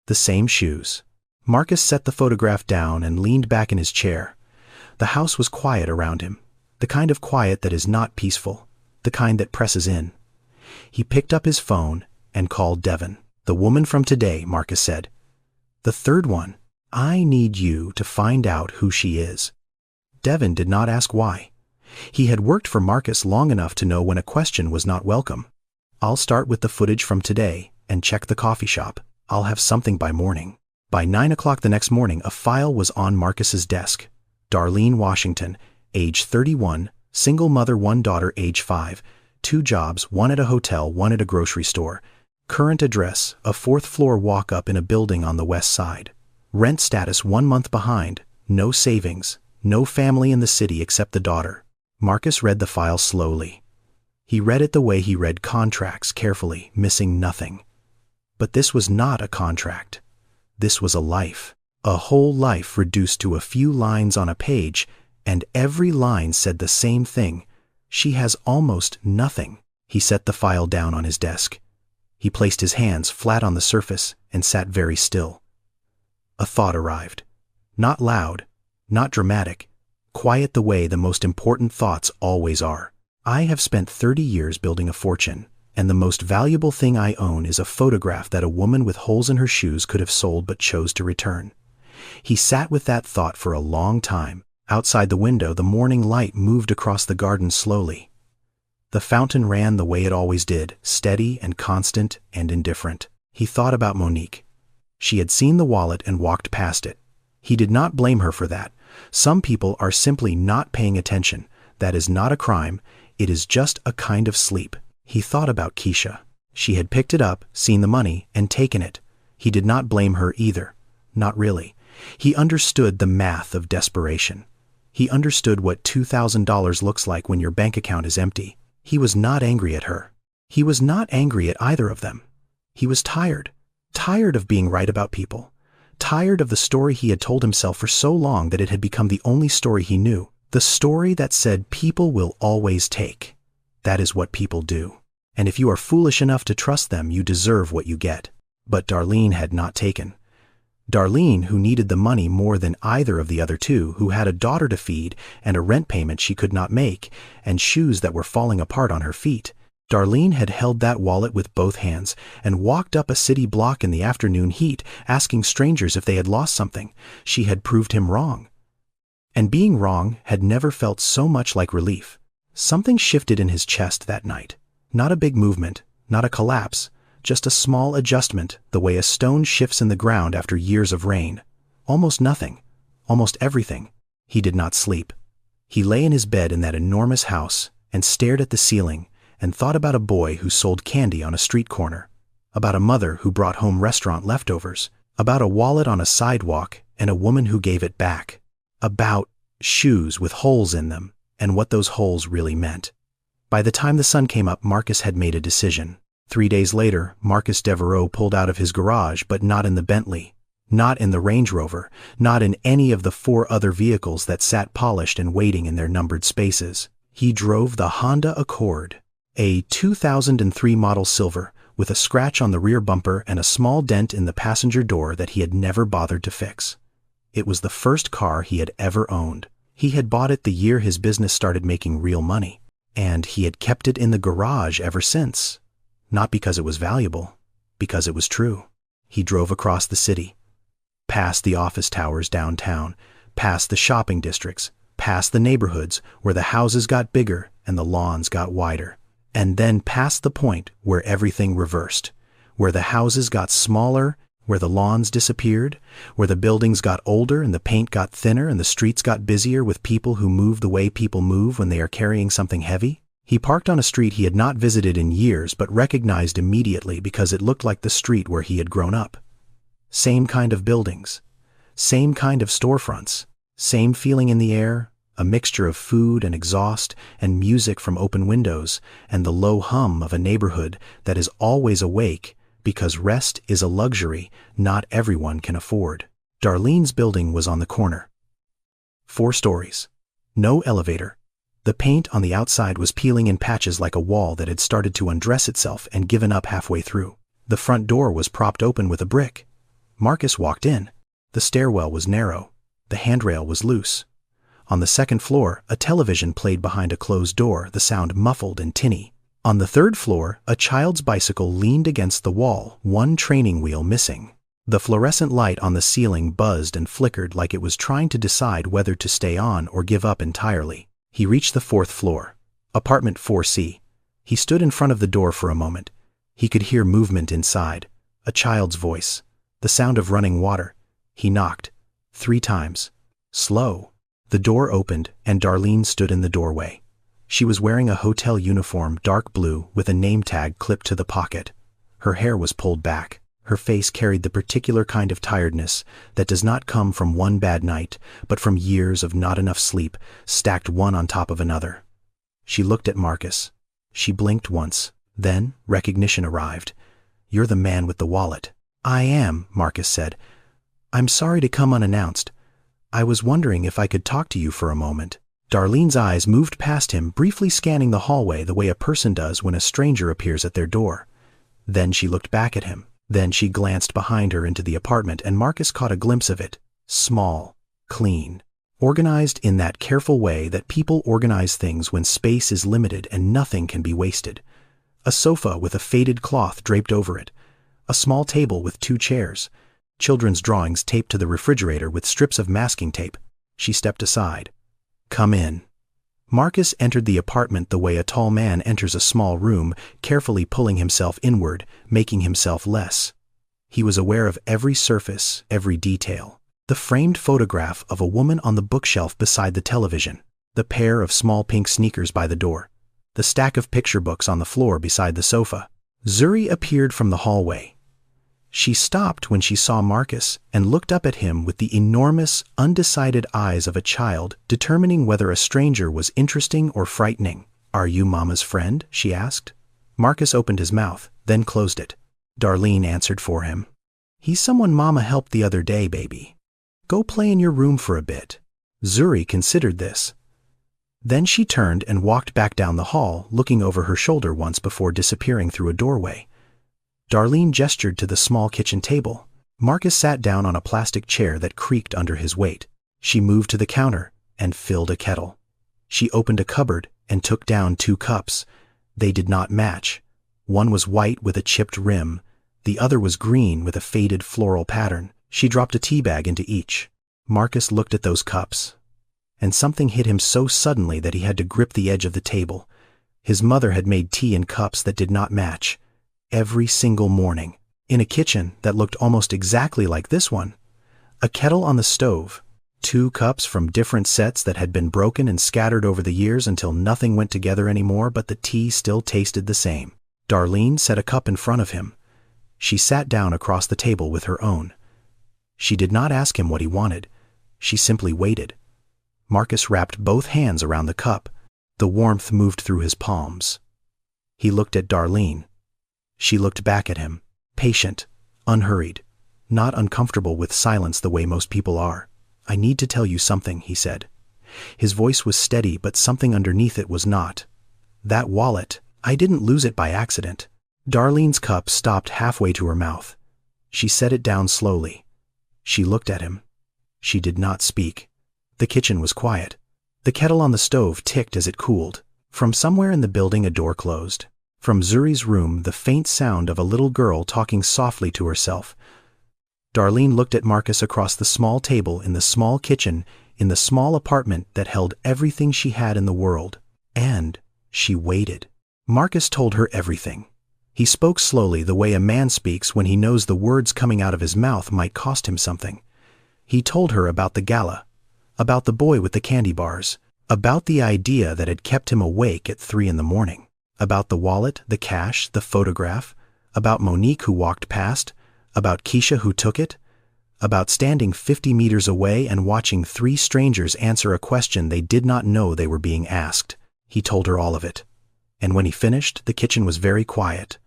The same shoes. Marcus set the photograph down and leaned back in his chair. The house was quiet around him. The kind of quiet that is not peaceful. The kind that presses in. He picked up his phone and called Devon. "The woman from today," Marcus said. "The third one. I need you to find out who she is." Devon did not ask why. He had worked for Marcus long enough to know when a question was not welcome. "I'll start with the footage from today and check the coffee shop. I'll have something by morning." By 9 o'clock the next morning, a file was on Marcus's desk. Darlene Washington, age 31, single mother, one daughter, age 5, 2 jobs, one at a hotel, one at a grocery store. Current address, a 4th floor walk-up in a building on the west side. Rent status 1 month behind, no savings, no family in the city except the daughter. Marcus read the file slowly. He read it the way he read contracts, carefully, missing nothing. But this was not a contract. This was a life. A whole life reduced to a few lines on a page, and every line said the same thing. She has almost nothing. He set the file down on his desk. He placed his hands flat on the surface and sat very still. A thought arrived. Not loud, not dramatic, quiet the way the most important thoughts always are. I have spent 30 years building a fortune, and the most valuable thing I own is a photograph that a woman with holes in her shoes could have sold but chose to return. He sat with that thought for a long time. Outside the window, the morning light moved across the garden slowly. The fountain ran the way it always did, steady and constant and indifferent. He thought about Monique. She had seen the wallet and walked past it. He did not blame her for that. Some people are simply not paying attention. That is not a crime. It is just a kind of sleep. He thought about Keisha. She had picked it up, seen the money, and taken it. He did not blame her either. Not really. He understood the math of desperation. He understood what $2,000 looks like when your bank account is empty. He was not angry at her. He was not angry at either of them. He was tired. Tired of being right about people. Tired of the story he had told himself for so long that it had become the only story he knew. The story that said people will always take. That is what people do. And if you are foolish enough to trust them, you deserve what you get. But Darlene had not taken. Darlene, who needed the money more than either of the other two, who had a daughter to feed and a rent payment she could not make, and shoes that were falling apart on her feet. Darlene had held that wallet with both hands and walked up a city block in the afternoon heat, asking strangers if they had lost something. She had proved him wrong. And being wrong had never felt so much like relief. Something shifted in his chest that night. Not a big movement, not a collapse, just a small adjustment, the way a stone shifts in the ground after years of rain. Almost nothing. Almost everything. He did not sleep. He lay in his bed in that enormous house and stared at the ceiling and thought about a boy who sold candy on a street corner, about a mother who brought home restaurant leftovers, about a wallet on a sidewalk and a woman who gave it back, about shoes with holes in them and what those holes really meant. By the time the sun came up, Marcus had made a decision. 3 days later, Marcus Devereaux pulled out of his garage, but not in the Bentley, not in the Range Rover, not in any of the 4 other vehicles that sat polished and waiting in their numbered spaces. He drove the Honda Accord, a 2003 model silver, with a scratch on the rear bumper and a small dent in the passenger door that he had never bothered to fix. It was the first car he had ever owned. He had bought it the year his business started making real money, and he had kept it in the garage ever since. Not because it was valuable, because it was true. He drove across the city, past the office towers downtown, past the shopping districts, past the neighborhoods where the houses got bigger and the lawns got wider, and then past the point where everything reversed, where the houses got smaller, where the lawns disappeared, where the buildings got older and the paint got thinner and the streets got busier with people who move the way people move when they are carrying something heavy. He parked on a street he had not visited in years but recognized immediately because it looked like the street where he had grown up. Same kind of buildings, same kind of storefronts, same feeling in the air, a mixture of food and exhaust and music from open windows and the low hum of a neighborhood that is always awake because rest is a luxury not everyone can afford. Darlene's building was on the corner. 4 stories. No elevator. The paint on the outside was peeling in patches like a wall that had started to undress itself and given up halfway through. The front door was propped open with a brick. Marcus walked in. The stairwell was narrow. The handrail was loose. On the 2nd floor, a television played behind a closed door, the sound muffled and tinny. On the 3rd floor, a child's bicycle leaned against the wall, one training wheel missing. The fluorescent light on the ceiling buzzed and flickered like it was trying to decide whether to stay on or give up entirely. He reached the 4th floor, apartment 4C. He stood in front of the door for a moment. He could hear movement inside, a child's voice, the sound of running water. He knocked 3 times. Slow. The door opened and Darlene stood in the doorway. She was wearing a hotel uniform, dark blue, with a name tag clipped to the pocket. Her hair was pulled back. Her face carried the particular kind of tiredness that does not come from one bad night, but from years of not enough sleep, stacked one on top of another. She looked at Marcus. She blinked once. Then recognition arrived. "You're the man with the wallet." "I am," Marcus said. "I'm sorry to come unannounced. I was wondering if I could talk to you for a moment." Darlene's eyes moved past him, briefly scanning the hallway the way a person does when a stranger appears at their door. Then she looked back at him. Then she glanced behind her into the apartment, and Marcus caught a glimpse of it. Small, clean, organized in that careful way that people organize things when space is limited and nothing can be wasted. A sofa with a faded cloth draped over it. A small table with 2 chairs. Children's drawings taped to the refrigerator with strips of masking tape. She stepped aside. "Come in." Marcus entered the apartment the way a tall man enters a small room, carefully pulling himself inward, making himself less. He was aware of every surface, every detail. The framed photograph of a woman on the bookshelf beside the television. The pair of small pink sneakers by the door. The stack of picture books on the floor beside the sofa. Zuri appeared from the hallway. She stopped when she saw Marcus and looked up at him with the enormous, undecided eyes of a child, determining whether a stranger was interesting or frightening. "Are you Mama's friend?" she asked. Marcus opened his mouth, then closed it. Darlene answered for him. "He's someone Mama helped the other day, baby. Go play in your room for a bit." Zuri considered this. Then she turned and walked back down the hall, looking over her shoulder once before disappearing through a doorway. Darlene gestured to the small kitchen table. Marcus sat down on a plastic chair that creaked under his weight. She moved to the counter and filled a kettle. She opened a cupboard and took down 2 cups. They did not match. One was white with a chipped rim. The other was green with a faded floral pattern. She dropped a tea bag into each. Marcus looked at those cups, and something hit him so suddenly that he had to grip the edge of the table. His mother had made tea in cups that did not match. Every single morning, in a kitchen that looked almost exactly like this one. A kettle on the stove, 2 cups from different sets that had been broken and scattered over the years until nothing went together anymore, but the tea still tasted the same. Darlene set a cup in front of him. She sat down across the table with her own. She did not ask him what he wanted. She simply waited. Marcus wrapped both hands around the cup. The warmth moved through his palms. He looked at Darlene. She looked back at him, patient, unhurried, not uncomfortable with silence the way most people are. "I need to tell you something," he said. His voice was steady, but something underneath it was not. "That wallet, I didn't lose it by accident." Darlene's cup stopped halfway to her mouth. She set it down slowly. She looked at him. She did not speak. The kitchen was quiet. The kettle on the stove ticked as it cooled. From somewhere in the building a door closed. From Zuri's room, the faint sound of a little girl talking softly to herself. Darlene looked at Marcus across the small table in the small kitchen, in the small apartment that held everything she had in the world. And she waited. Marcus told her everything. He spoke slowly, the way a man speaks when he knows the words coming out of his mouth might cost him something. He told her about the gala, about the boy with the candy bars, about the idea that had kept him awake at 3 in the morning. About the wallet, the cash, the photograph, about Monique who walked past, about Keisha who took it, about standing 50 meters away and watching 3 strangers answer a question they did not know they were being asked. He told her all of it. And when he finished, the kitchen was very quiet.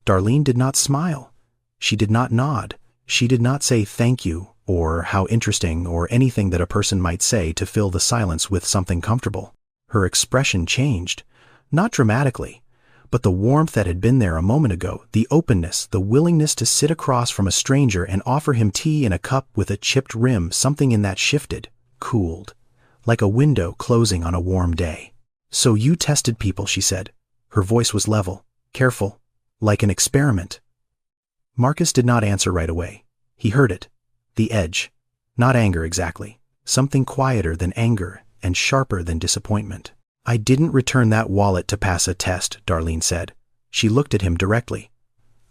Darlene did not smile. She did not nod. She did not say thank you or how interesting or anything that a person might say to fill the silence with something comfortable. Her expression changed. Not dramatically, but the warmth that had been there a moment ago, the openness, the willingness to sit across from a stranger and offer him tea in a cup with a chipped rim, something in that shifted, cooled, like a window closing on a warm day. "So you tested people," she said. Her voice was level, careful, like an experiment. Marcus did not answer right away. He heard it, the edge, not anger exactly, something quieter than anger and sharper than disappointment. "I didn't return that wallet to pass a test," Darlene said. She looked at him directly.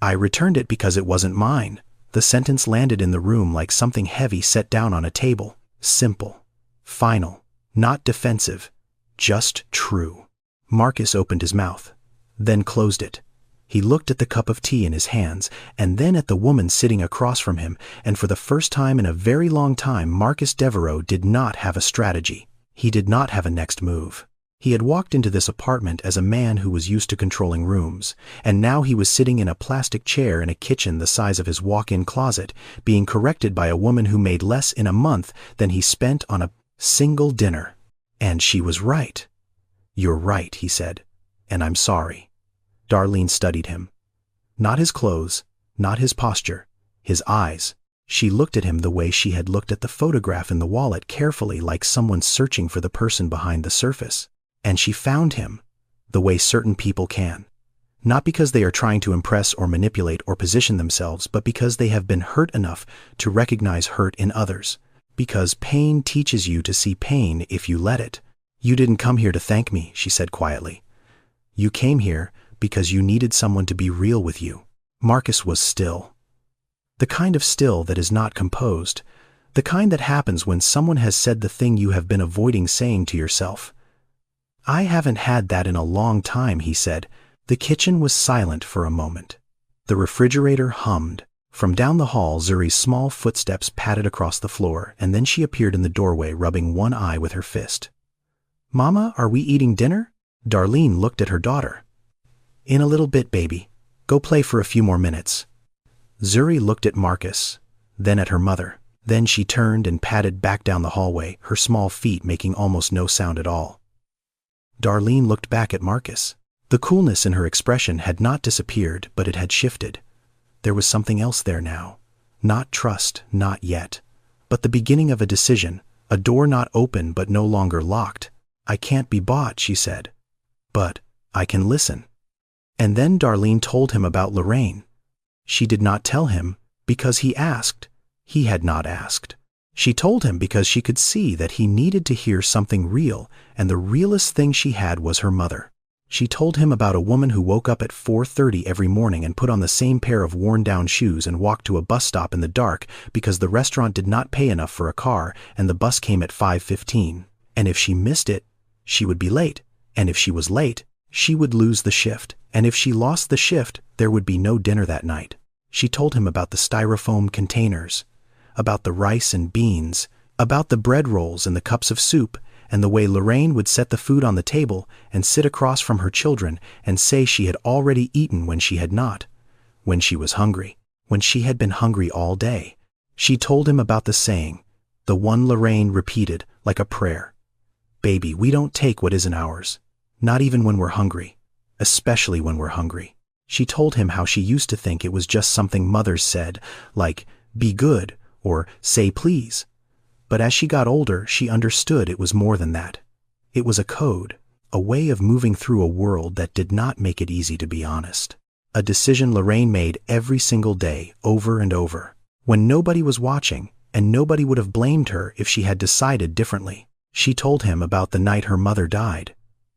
"I returned it because it wasn't mine." The sentence landed in the room like something heavy set down on a table. Simple, final, not defensive, just true. Marcus opened his mouth, then closed it. He looked at the cup of tea in his hands, and then at the woman sitting across from him, and for the first time in a very long time, Marcus Devereaux did not have a strategy. He did not have a next move. He had walked into this apartment as a man who was used to controlling rooms, and now he was sitting in a plastic chair in a kitchen the size of his walk-in closet, being corrected by a woman who made less in a month than he spent on a single dinner. And she was right. "You're right," he said, "and I'm sorry." Darlene studied him. Not his clothes, not his posture, his eyes. She looked at him the way she had looked at the photograph in the wallet, carefully, like someone searching for the person behind the surface. And she found him, the way certain people can. Not because they are trying to impress or manipulate or position themselves, but because they have been hurt enough to recognize hurt in others. Because pain teaches you to see pain if you let it. "You didn't come here to thank me," she said quietly. "You came here because you needed someone to be real with you." Marcus was still. The kind of still that is not composed. The kind that happens when someone has said the thing you have been avoiding saying to yourself. "I haven't had that in a long time," he said. The kitchen was silent for a moment. The refrigerator hummed. From down the hall, Zuri's small footsteps padded across the floor, and then she appeared in the doorway, rubbing one eye with her fist. "Mama, are we eating dinner?" Darlene looked at her daughter. "In a little bit, baby. Go play for a few more minutes." Zuri looked at Marcus, then at her mother. Then she turned and padded back down the hallway, her small feet making almost no sound at all. Darlene looked back at Marcus. The coolness in her expression had not disappeared, but it had shifted. There was something else there now. Not trust, not yet. But the beginning of a decision, a door not open but no longer locked. "I can't be bought," she said. "But I can listen." And then Darlene told him about Lorraine. She did not tell him because he asked. He had not asked. She told him because she could see that he needed to hear something real, and the realest thing she had was her mother. She told him about a woman who woke up at 4:30 every morning and put on the same pair of worn-down shoes and walked to a bus stop in the dark because the restaurant did not pay enough for a car and the bus came at 5:15. And if she missed it, she would be late. And if she was late, she would lose the shift. And if she lost the shift, there would be no dinner that night. She told him about the styrofoam containers, about the rice and beans, about the bread rolls and the cups of soup, and the way Lorraine would set the food on the table and sit across from her children and say she had already eaten when she had not, when she was hungry, when she had been hungry all day. She told him about the saying, the one Lorraine repeated like a prayer. "Baby, we don't take what isn't ours, not even when we're hungry, especially when we're hungry." She told him how she used to think it was just something mothers said, like, "Be good," or "Say please." But as she got older, she understood it was more than that. It was a code, a way of moving through a world that did not make it easy to be honest. A decision Lorraine made every single day, over and over, when nobody was watching, and nobody would have blamed her if she had decided differently. She told him about the night her mother died.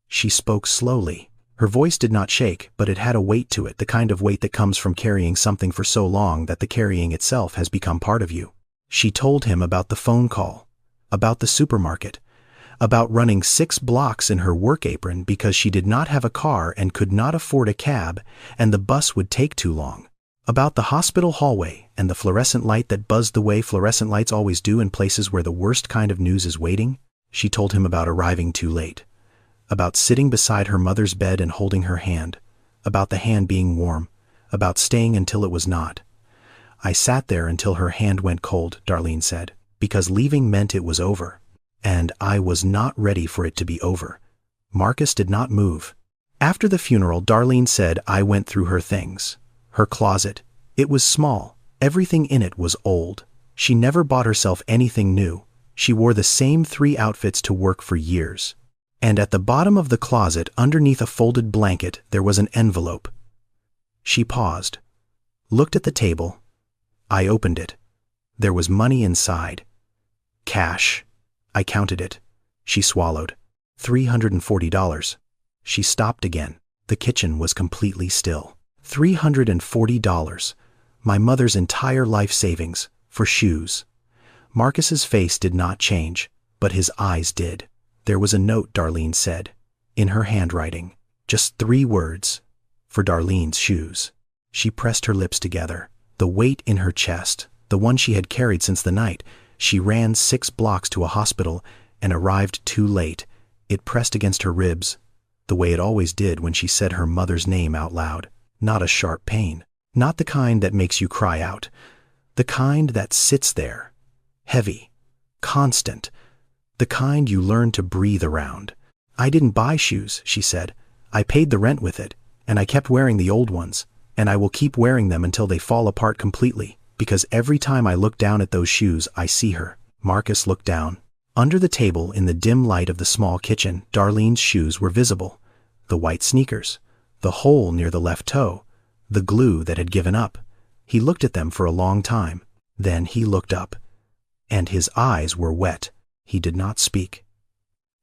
She spoke slowly. Her voice did not shake, but it had a weight to it, the kind of weight that comes from carrying something for so long that the carrying itself has become part of you. She told him about the phone call, about the supermarket, about running 6 blocks in her work apron because she did not have a car and could not afford a cab, and the bus would take too long, about the hospital hallway and the fluorescent light that buzzed the way fluorescent lights always do in places where the worst kind of news is waiting. She told him about arriving too late, about sitting beside her mother's bed and holding her hand, about the hand being warm, about staying until it was not. "I sat there until her hand went cold," Darlene said, "because leaving meant it was over. And I was not ready for it to be over." Marcus did not move. After the funeral, Darlene said, "I went through her things. Her closet. It was small. Everything in it was old. She never bought herself anything new. She wore the same 3 outfits to work for years. And at the bottom of the closet, underneath a folded blanket, there was an envelope." She paused, looked at the table. I opened it. There was money inside. Cash. I counted it. She swallowed. $340. She stopped again. The kitchen was completely still. $340. My mother's entire life savings, for shoes. Marcus's face did not change, but his eyes did. There was a note, Darlene said, in her handwriting. Just 3 words. For Darlene's shoes. She pressed her lips together. The weight in her chest, the one she had carried since the night. She ran 6 blocks to a hospital and arrived too late. It pressed against her ribs, the way it always did when she said her mother's name out loud. Not a sharp pain. Not the kind that makes you cry out. The kind that sits there. Heavy. Constant. The kind you learn to breathe around. "I didn't buy shoes," she said. "I paid the rent with it, and I kept wearing the old ones, and I will keep wearing them until they fall apart completely. because every time I look down at those shoes, I see her." Marcus looked down. Under the table, in the dim light of the small kitchen, Darlene's shoes were visible. The white sneakers, the hole near the left toe, the glue that had given up. He looked at them for a long time. Then he looked up, and his eyes were wet. He did not speak.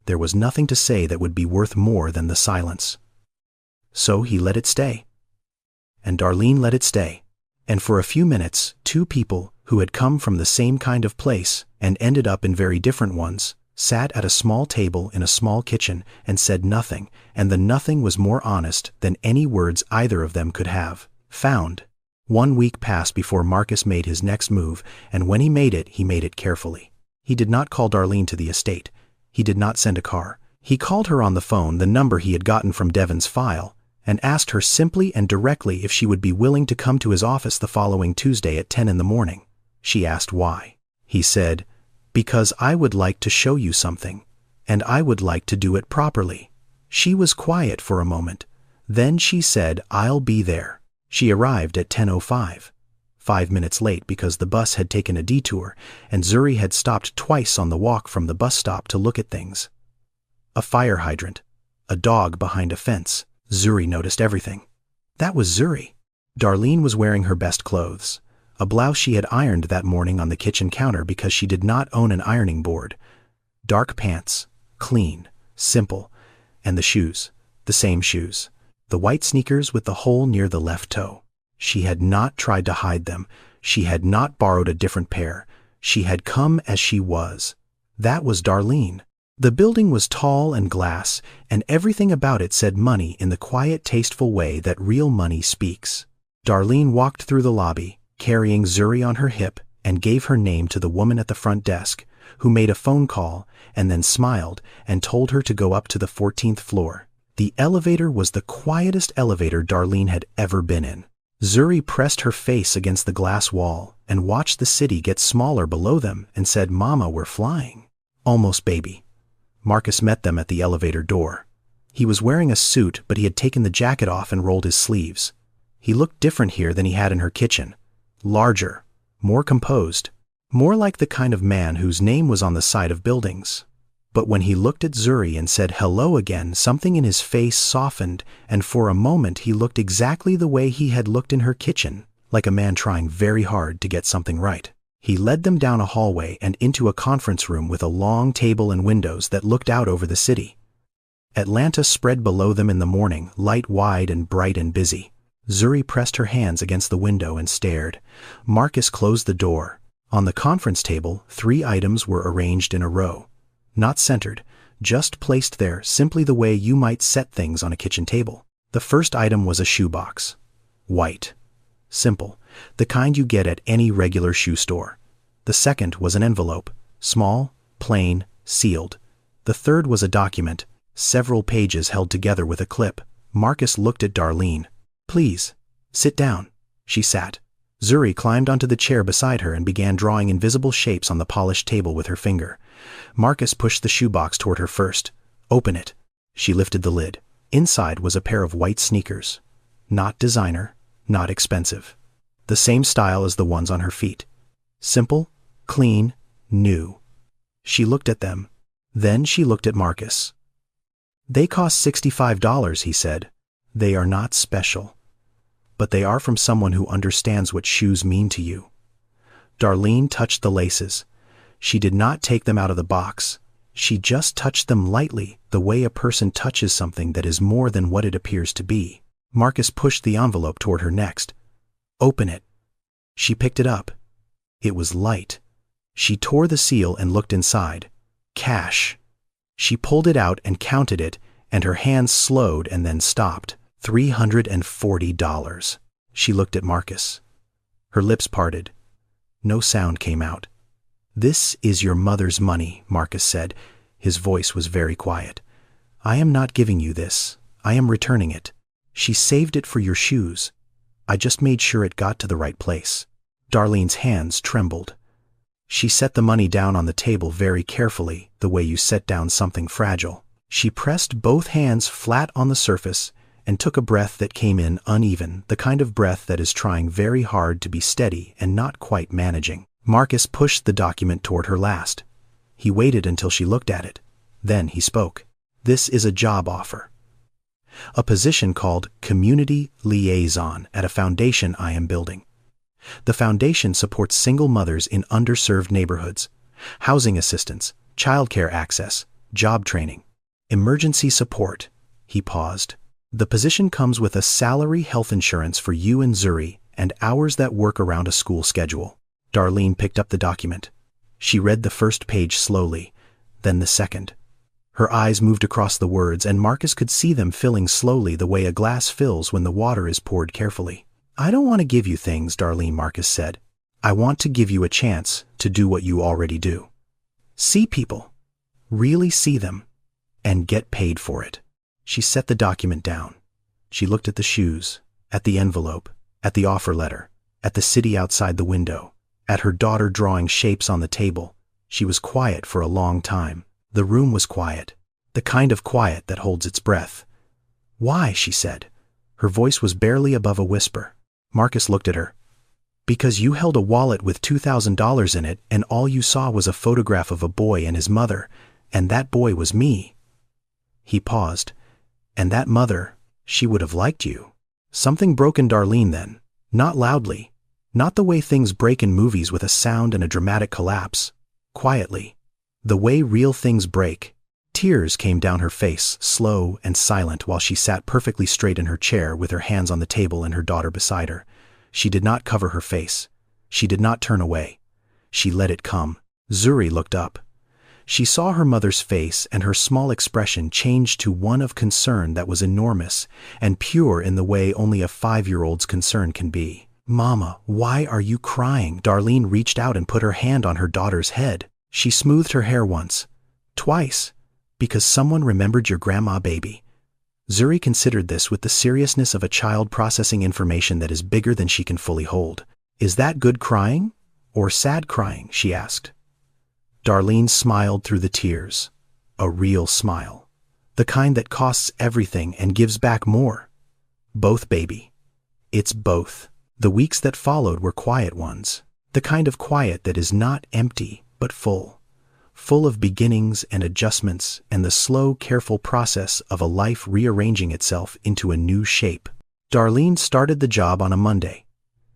There was nothing to say that would be worth more than the silence. So he let it stay. And Darlene let it stay. And for a few minutes, two people who had come from the same kind of place and ended up in very different ones sat at a small table in a small kitchen and said nothing, and the nothing was more honest than any words either of them could have found. 1 week passed before Marcus made his next move, and when he made it carefully. He did not call Darlene to the estate. He did not send a car. He called her on the phone, the number he had gotten from Devon's file, and asked her simply and directly if she would be willing to come to his office the following Tuesday at 10 in the morning. She asked why. He said, "Because I would like to show you something, and I would like to do it properly." She was quiet for a moment. Then she said, "I'll be there." She arrived at 10:05, 5 minutes late because the bus had taken a detour, and Zuri had stopped twice on the walk from the bus stop to look at things. A fire hydrant, a dog behind a fence. Zuri noticed everything. That was Zuri. Darlene was wearing her best clothes, a blouse she had ironed that morning on the kitchen counter because she did not own an ironing board. Dark pants, clean, simple, and the shoes, the same shoes. The white sneakers with the hole near the left toe. She had not tried to hide them. She had not borrowed a different pair. She had come as she was. That was Darlene. The building was tall and glass, and everything about it said money in the quiet, tasteful way that real money speaks. Darlene walked through the lobby, carrying Zuri on her hip, and gave her name to the woman at the front desk, who made a phone call and then smiled and told her to go up to the 14th floor. The elevator was the quietest elevator Darlene had ever been in. Zuri pressed her face against the glass wall and watched the city get smaller below them and said, "Mama, we're flying." Almost baby. Marcus met them at the elevator door. He was wearing a suit, but he had taken the jacket off and rolled his sleeves. He looked different here than he had in her kitchen. Larger, more composed, more like the kind of man whose name was on the side of buildings. But when he looked at Zuri and said hello again, something in his face softened, and for a moment he looked exactly the way he had looked in her kitchen, like a man trying very hard to get something right. He led them down a hallway and into a conference room with a long table and windows that looked out over the city. Atlanta spread below them in the morning, light wide and bright and busy. Zuri pressed her hands against the window and stared. Marcus closed the door. On the conference table, 3 items were arranged in a row. Not centered, just placed there simply the way you might set things on a kitchen table. The first item was a shoebox. White. Simple. The kind you get at any regular shoe store. The second was an envelope. Small, plain, sealed. The third was a document, several pages held together with a clip. Marcus looked at Darlene. "Please, sit down." She sat. Zuri climbed onto the chair beside her and began drawing invisible shapes on the polished table with her finger. Marcus pushed the shoebox toward her first. "Open it." She lifted the lid. Inside was a pair of white sneakers. Not designer, not expensive. The same style as the ones on her feet. Simple, clean, new. She looked at them. Then she looked at Marcus. "They cost $65, he said. "They are not special. But they are from someone who understands what shoes mean to you." Darlene touched the laces. She did not take them out of the box. She just touched them lightly, the way a person touches something that is more than what it appears to be. Marcus pushed the envelope toward her next. "Open it." She picked it up. It was light. She tore the seal and looked inside. Cash. She pulled it out and counted it, and her hands slowed and then stopped. $340. She looked at Marcus. Her lips parted. No sound came out. "This is your mother's money," Marcus said. His voice was very quiet. "I am not giving you this. I am returning it. She saved it for your shoes. I just made sure it got to the right place." Darlene's hands trembled. She set the money down on the table very carefully, the way you set down something fragile. She pressed both hands flat on the surface and took a breath that came in uneven, the kind of breath that is trying very hard to be steady and not quite managing. Marcus pushed the document toward her last. He waited until she looked at it. Then he spoke. "This is a job offer. A position called Community Liaison at a foundation I am building. The foundation supports single mothers in underserved neighborhoods, housing assistance, childcare access, job training, emergency support." He paused. "The position comes with a salary, health insurance for you and Zuri, and hours that work around a school schedule." Darlene picked up the document. She read the first page slowly, then the second. Her eyes moved across the words, and Marcus could see them filling slowly the way a glass fills when the water is poured carefully. "I don't want to give you things, Darlene," Marcus said. "I want to give you a chance to do what you already do. See people, really see them, and get paid for it." She set the document down. She looked at the shoes, at the envelope, at the offer letter, at the city outside the window, at her daughter drawing shapes on the table. She was quiet for a long time. The room was quiet, the kind of quiet that holds its breath. "Why?" she said. Her voice was barely above a whisper. Marcus looked at her. "Because you held a wallet with $2,000 in it, and all you saw was a photograph of a boy and his mother, and that boy was me." He paused. "And that mother, she would have liked you." Something broke in Darlene then. Not loudly. Not the way things break in movies with a sound and a dramatic collapse. Quietly. The way real things break. Tears came down her face, slow and silent, while she sat perfectly straight in her chair with her hands on the table and her daughter beside her. She did not cover her face. She did not turn away. She let it come. Zuri looked up. She saw her mother's face, and her small expression changed to one of concern that was enormous and pure in the way only a 5-year-old's concern can be. "Mama, why are you crying?" Darlene reached out and put her hand on her daughter's head. She smoothed her hair once, twice, "Because someone remembered your grandma, baby." Zuri considered this with the seriousness of a child processing information that is bigger than she can fully hold. "Is that good crying? Or sad crying?" she asked. Darlene smiled through the tears. A real smile. The kind that costs everything and gives back more. "Both, baby. It's both." The weeks that followed were quiet ones. The kind of quiet that is not empty, but full. Full of beginnings and adjustments and the slow, careful process of a life rearranging itself into a new shape. Darlene started the job on a Monday.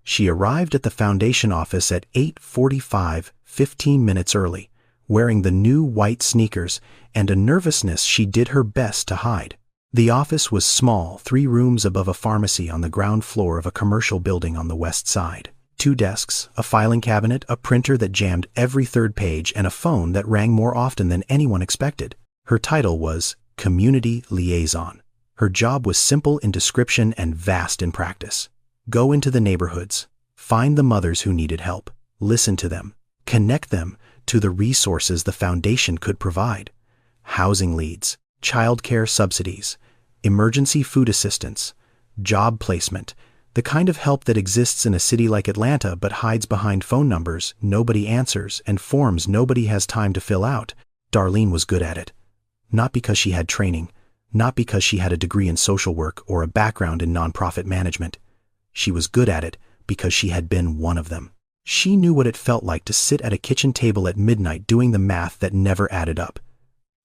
She arrived at the foundation office at 8:45, 15 minutes early, wearing the new white sneakers and a nervousness she did her best to hide. The office was small, 3 rooms above a pharmacy on the ground floor of a commercial building on the west side. 2 desks, a filing cabinet, a printer that jammed every third page, and a phone that rang more often than anyone expected. Her title was Community Liaison. Her job was simple in description and vast in practice. Go into the neighborhoods, find the mothers who needed help, listen to them, connect them to the resources the foundation could provide. Housing leads, childcare subsidies, emergency food assistance, job placement, the kind of help that exists in a city like Atlanta but hides behind phone numbers nobody answers and forms nobody has time to fill out. Darlene was good at it. Not because she had training, not because she had a degree in social work or a background in nonprofit management. She was good at it because she had been one of them. She knew what it felt like to sit at a kitchen table at midnight doing the math that never added up.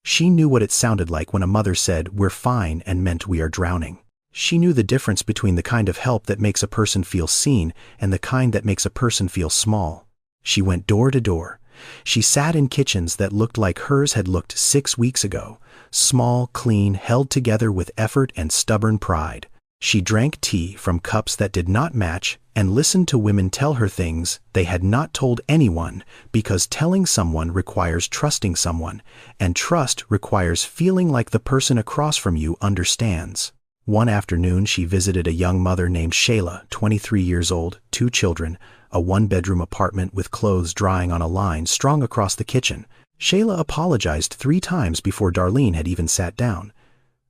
She knew what it sounded like when a mother said, "We're fine," and meant we are drowning. She knew the difference between the kind of help that makes a person feel seen and the kind that makes a person feel small. She went door to door. She sat in kitchens that looked like hers had looked 6 weeks ago, small, clean, held together with effort and stubborn pride. She drank tea from cups that did not match and listened to women tell her things they had not told anyone, because telling someone requires trusting someone, and trust requires feeling like the person across from you understands. One afternoon she visited a young mother named Shayla, 23 years old, 2 children, a 1-bedroom apartment with clothes drying on a line strung across the kitchen. Shayla apologized 3 times before Darlene had even sat down.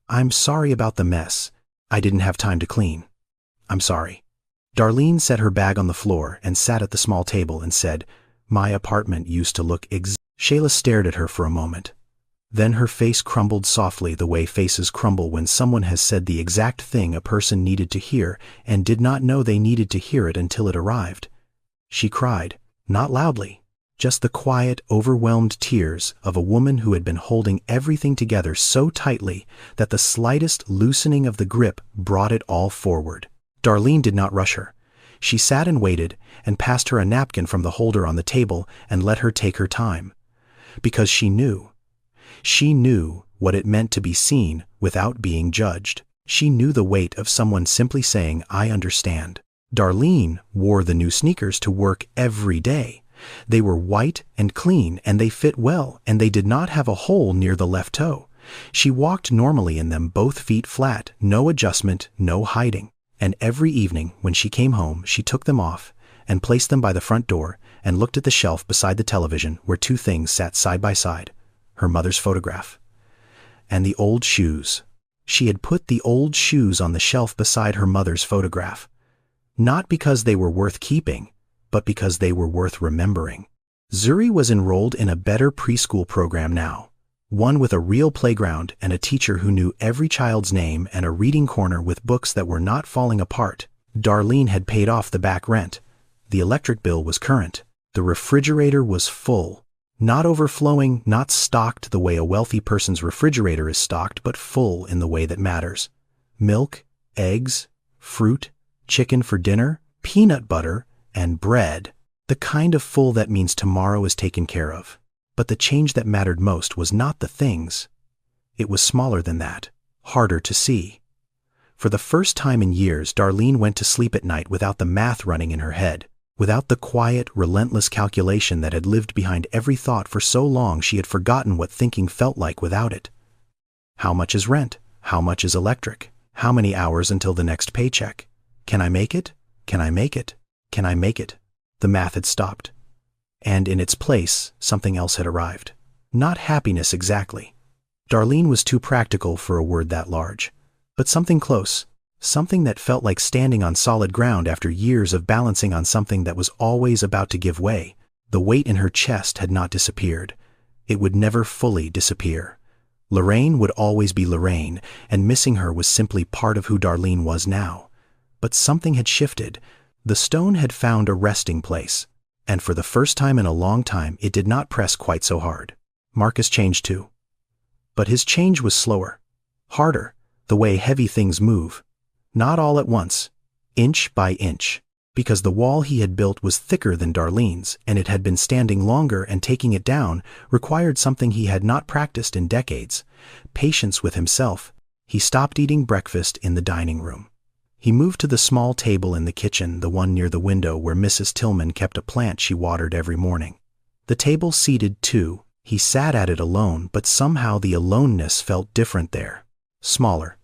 "I'm sorry about the mess. I didn't have time to clean. I'm sorry." Darlene set her bag on the floor and sat at the small table and said, "My apartment used to look Shayla stared at her for a moment. Then her face crumbled softly the way faces crumble when someone has said the exact thing a person needed to hear and did not know they needed to hear it until it arrived. She cried, not loudly, just the quiet, overwhelmed tears of a woman who had been holding everything together so tightly that the slightest loosening of the grip brought it all forward. Darlene did not rush her. She sat and waited and passed her a napkin from the holder on the table and let her take her time. Because she knew. She knew what it meant to be seen without being judged. She knew the weight of someone simply saying, I understand. Darlene wore the new sneakers to work every day. They were white and clean, and they fit well, and they did not have a hole near the left toe. She walked normally in them, both feet flat, no adjustment, no hiding. And every evening when she came home, she took them off and placed them by the front door and looked at the shelf beside the television where two things sat side by side, her mother's photograph and the old shoes. She had put the old shoes on the shelf beside her mother's photograph, not because they were worth keeping, but because they were worth remembering. Zuri was enrolled in a better preschool program now, one with a real playground and a teacher who knew every child's name and a reading corner with books that were not falling apart. Darlene had paid off the back rent. The electric bill was current. The refrigerator was full. Not overflowing, not stocked the way a wealthy person's refrigerator is stocked, but full in the way that matters. Milk, eggs, fruit, chicken for dinner, peanut butter, and bread. The kind of full that means tomorrow is taken care of. But the change that mattered most was not the things. It was smaller than that, harder to see. For the first time in years, Darlene went to sleep at night without the math running in her head, without the quiet, relentless calculation that had lived behind every thought for so long she had forgotten what thinking felt like without it. How much is rent? How much is electric? How many hours until the next paycheck? Can I make it? Can I make it? Can I make it? The math had stopped. And in its place, something else had arrived. Not happiness exactly. Darlene was too practical for a word that large. But something close, something that felt like standing on solid ground after years of balancing on something that was always about to give way. The weight in her chest had not disappeared. It would never fully disappear. Lorraine would always be Lorraine, and missing her was simply part of who Darlene was now. But something had shifted. The stone had found a resting place. And for the first time in a long time, it did not press quite so hard. Marcus changed too. But his change was slower, harder, the way heavy things move. Not all at once, inch by inch, because the wall he had built was thicker than Darlene's, and it had been standing longer, and taking it down required something he had not practiced in decades, patience with himself. He stopped eating breakfast in the dining room. He moved to the small table in the kitchen, the one near the window where Mrs. Tillman kept a plant she watered every morning. The table seated too. He sat at it alone, but somehow the aloneness felt different there. Smaller.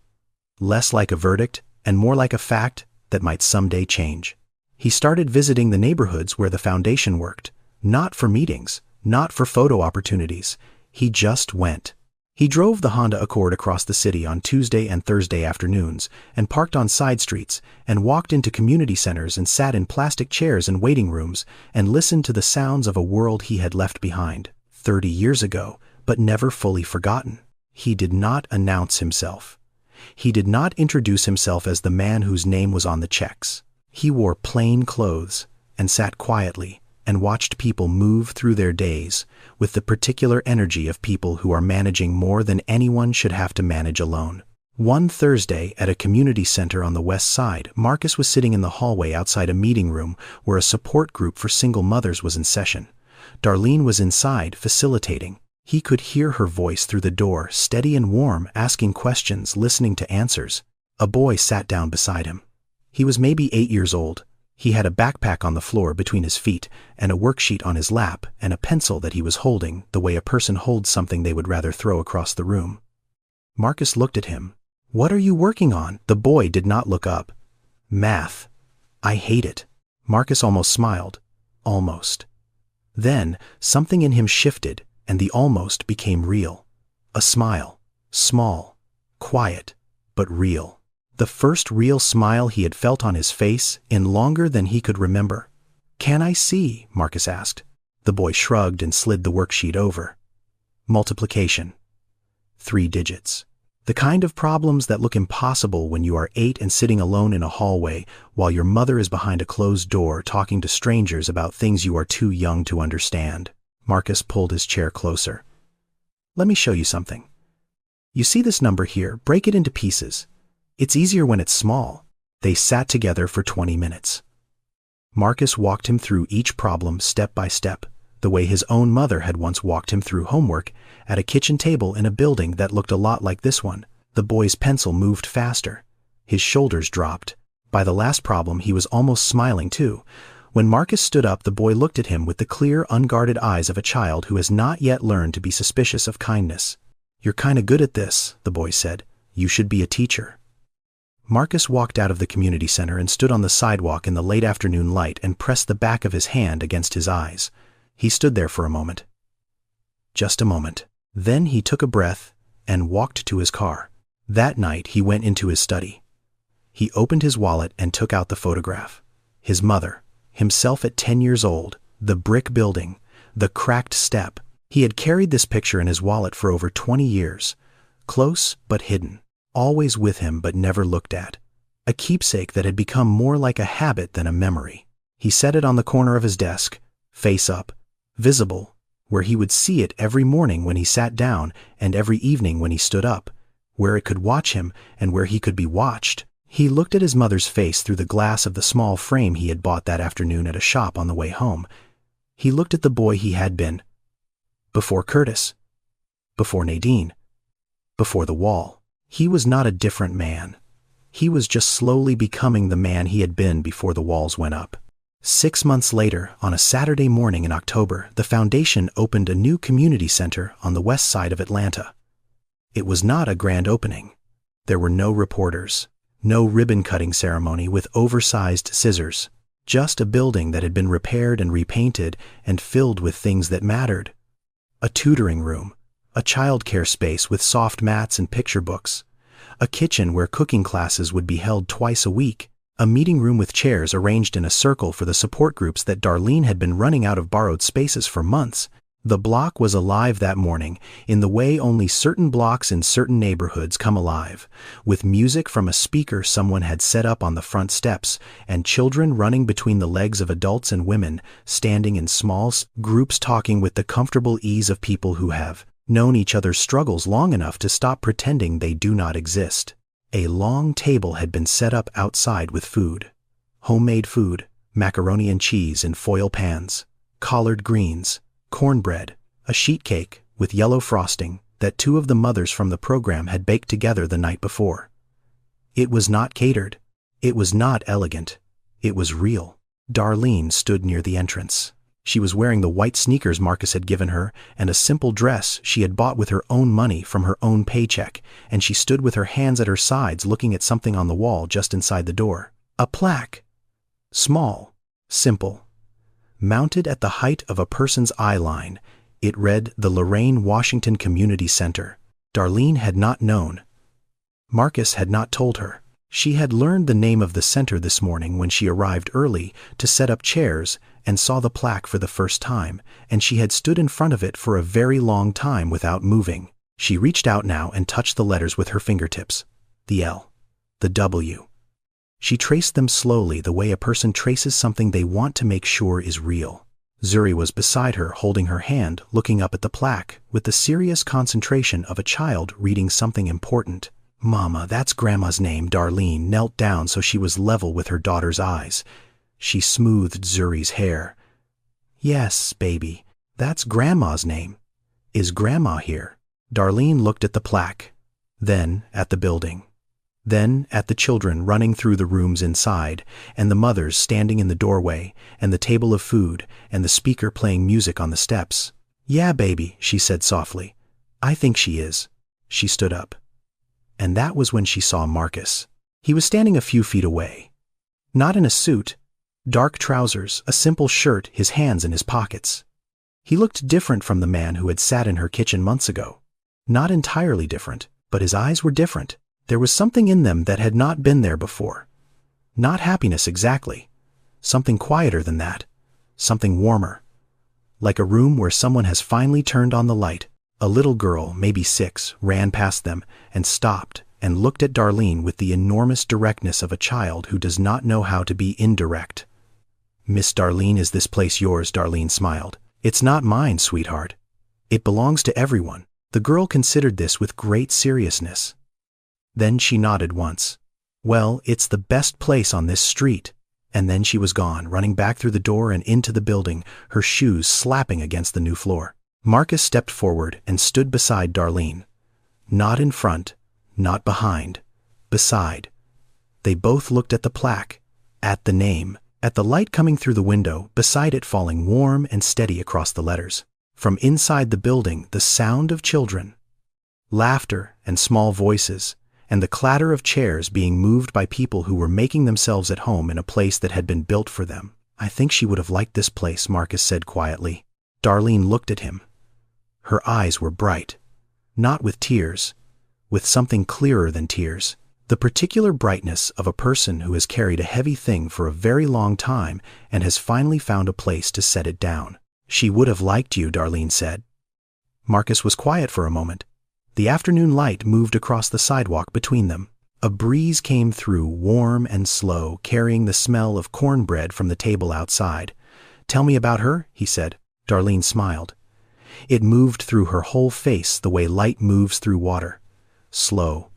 Less like a verdict, and more like a fact that might someday change. He started visiting the neighborhoods where the foundation worked. Not for meetings, not for photo opportunities. He just went. He drove the Honda Accord across the city on Tuesday and Thursday afternoons, and parked on side streets, and walked into community centers and sat in plastic chairs and waiting rooms, and listened to the sounds of a world he had left behind 30 years ago, but never fully forgotten. He did not announce himself. He did not introduce himself as the man whose name was on the checks. He wore plain clothes, and sat quietly, and watched people move through their days with the particular energy of people who are managing more than anyone should have to manage alone. One Thursday at a community center on the west side, Marcus was sitting in the hallway outside a meeting room where a support group for single mothers was in session. Darlene was inside, facilitating. He could hear her voice through the door, steady and warm, asking questions, listening to answers. A boy sat down beside him. He was maybe 8 years old. He had a backpack on the floor between his feet, and a worksheet on his lap, and a pencil that he was holding, the way a person holds something they would rather throw across the room. Marcus looked at him. "What are you working on?" The boy did not look up. "Math. I hate it." Marcus almost smiled. Almost. Then, something in him shifted, and the almost became real. A smile. Small. Quiet. But real. The first real smile he had felt on his face in longer than he could remember. "Can I see?" Marcus asked. The boy shrugged and slid the worksheet over. Multiplication. 3 digits. The kind of problems that look impossible when you are 8 and sitting alone in a hallway while your mother is behind a closed door talking to strangers about things you are too young to understand. Marcus pulled his chair closer. Let me show you something. You see this number here? Break it into pieces. It's easier when it's small. They sat together for 20 minutes. Marcus walked him through each problem step by step, the way his own mother had once walked him through homework at a kitchen table in a building that looked a lot like this one. The boy's pencil moved faster. His shoulders dropped. By the last problem, he was almost smiling too. When Marcus stood up, the boy looked at him with the clear, unguarded eyes of a child who has not yet learned to be suspicious of kindness. "You're kinda good at this," the boy said. "You should be a teacher." Marcus walked out of the community center and stood on the sidewalk in the late afternoon light and pressed the back of his hand against his eyes. He stood there for a moment. Just a moment. Then he took a breath and walked to his car. That night he went into his study. He opened his wallet and took out the photograph. His mother, himself at 10 years old, the brick building, the cracked step. He had carried this picture in his wallet for over 20 years. Close but hidden. Always with him but never looked at. A keepsake that had become more like a habit than a memory. He set it on the corner of his desk, face up, visible, where he would see it every morning when he sat down and every evening when he stood up, where it could watch him and where he could be watched. He looked at his mother's face through the glass of the small frame he had bought that afternoon at a shop on the way home. He looked at the boy he had been. Before Curtis. Before Nadine. Before the wall. He was not a different man. He was just slowly becoming the man he had been before the walls went up. 6 months later, on a Saturday morning in October, the foundation opened a new community center on the west side of Atlanta. It was not a grand opening. There were no reporters, no ribbon-cutting ceremony with oversized scissors, just a building that had been repaired and repainted and filled with things that mattered. A tutoring room, a childcare space with soft mats and picture books, a kitchen where cooking classes would be held twice a week, a meeting room with chairs arranged in a circle for the support groups that Darlene had been running out of borrowed spaces for months. The block was alive that morning in the way only certain blocks in certain neighborhoods come alive, with music from a speaker someone had set up on the front steps and children running between the legs of adults and women standing in small groups talking with the comfortable ease of people who have known each other's struggles long enough to stop pretending they do not exist. A long table had been set up outside with food. Homemade food, macaroni and cheese in foil pans, collard greens, cornbread, a sheet cake with yellow frosting that 2 of the mothers from the program had baked together the night before. It was not catered. It was not elegant. It was real. Darlene stood near the entrance. She was wearing the white sneakers Marcus had given her and a simple dress she had bought with her own money from her own paycheck, and she stood with her hands at her sides looking at something on the wall just inside the door. A plaque. Small, simple. Mounted at the height of a person's eye line, it read the Lorraine Washington Community Center. Darlene had not known. Marcus had not told her. She had learned the name of the center this morning when she arrived early to set up chairs and saw the plaque for the first time, and she had stood in front of it for a very long time without moving. She reached out now and touched the letters with her fingertips. The L. The W. She traced them slowly the way a person traces something they want to make sure is real. Zuri was beside her, holding her hand, looking up at the plaque, with the serious concentration of a child reading something important. "Mama, that's Grandma's name." Darlene knelt down so she was level with her daughter's eyes. She smoothed Zuri's hair. "Yes, baby, that's Grandma's name. Is Grandma here?" Darlene looked at the plaque, then at the building, then at the children running through the rooms inside, and the mothers standing in the doorway, and the table of food, and the speaker playing music on the steps. "Yeah, baby," she said softly. "I think she is." She stood up. And that was when she saw Marcus. He was standing a few feet away. Not in a suit. Dark trousers, a simple shirt, his hands in his pockets. He looked different from the man who had sat in her kitchen months ago. Not entirely different, but his eyes were different. There was something in them that had not been there before. Not happiness exactly. Something quieter than that. Something warmer. Like a room where someone has finally turned on the light. A little girl, maybe 6, ran past them and stopped and looked at Darlene with the enormous directness of a child who does not know how to be indirect. "Miss Darlene, is this place yours?" Darlene smiled. "It's not mine, sweetheart. It belongs to everyone." The girl considered this with great seriousness. Then she nodded once. "Well, it's the best place on this street." And then she was gone, running back through the door and into the building, her shoes slapping against the new floor. Marcus stepped forward and stood beside Darlene. Not in front, not behind, beside. They both looked at the plaque, at the name, at the light coming through the window, beside it falling warm and steady across the letters. From inside the building, the sound of children, laughter and small voices, and the clatter of chairs being moved by people who were making themselves at home in a place that had been built for them. "I think she would have liked this place," Marcus said quietly. Darlene looked at him. Her eyes were bright, not with tears, with something clearer than tears, the particular brightness of a person who has carried a heavy thing for a very long time and has finally found a place to set it down. "She would have liked you," Darlene said. Marcus was quiet for a moment. The afternoon light moved across the sidewalk between them. A breeze came through, warm and slow, carrying the smell of cornbread from the table outside. "Tell me about her," he said. Darlene smiled. It moved through her whole face the way light moves through water. Slow,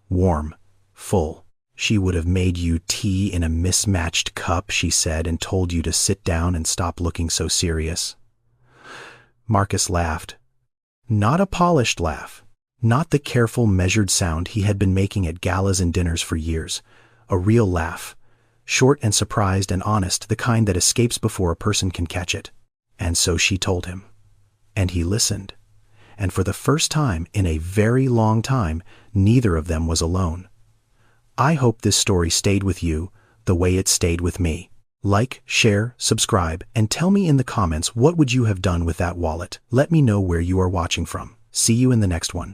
warm, full. "She would have made you tea in a mismatched cup," she said, "and told you to sit down and stop looking so serious." Marcus laughed. Not a polished laugh. Not the careful, measured sound he had been making at galas and dinners for years. A real laugh. Short and surprised and honest, the kind that escapes before a person can catch it. And so she told him. And he listened. And for the first time in a very long time, neither of them was alone. I hope this story stayed with you the way it stayed with me. Like, share, subscribe, and tell me in the comments what would you have done with that wallet. Let me know where you are watching from. See you in the next one.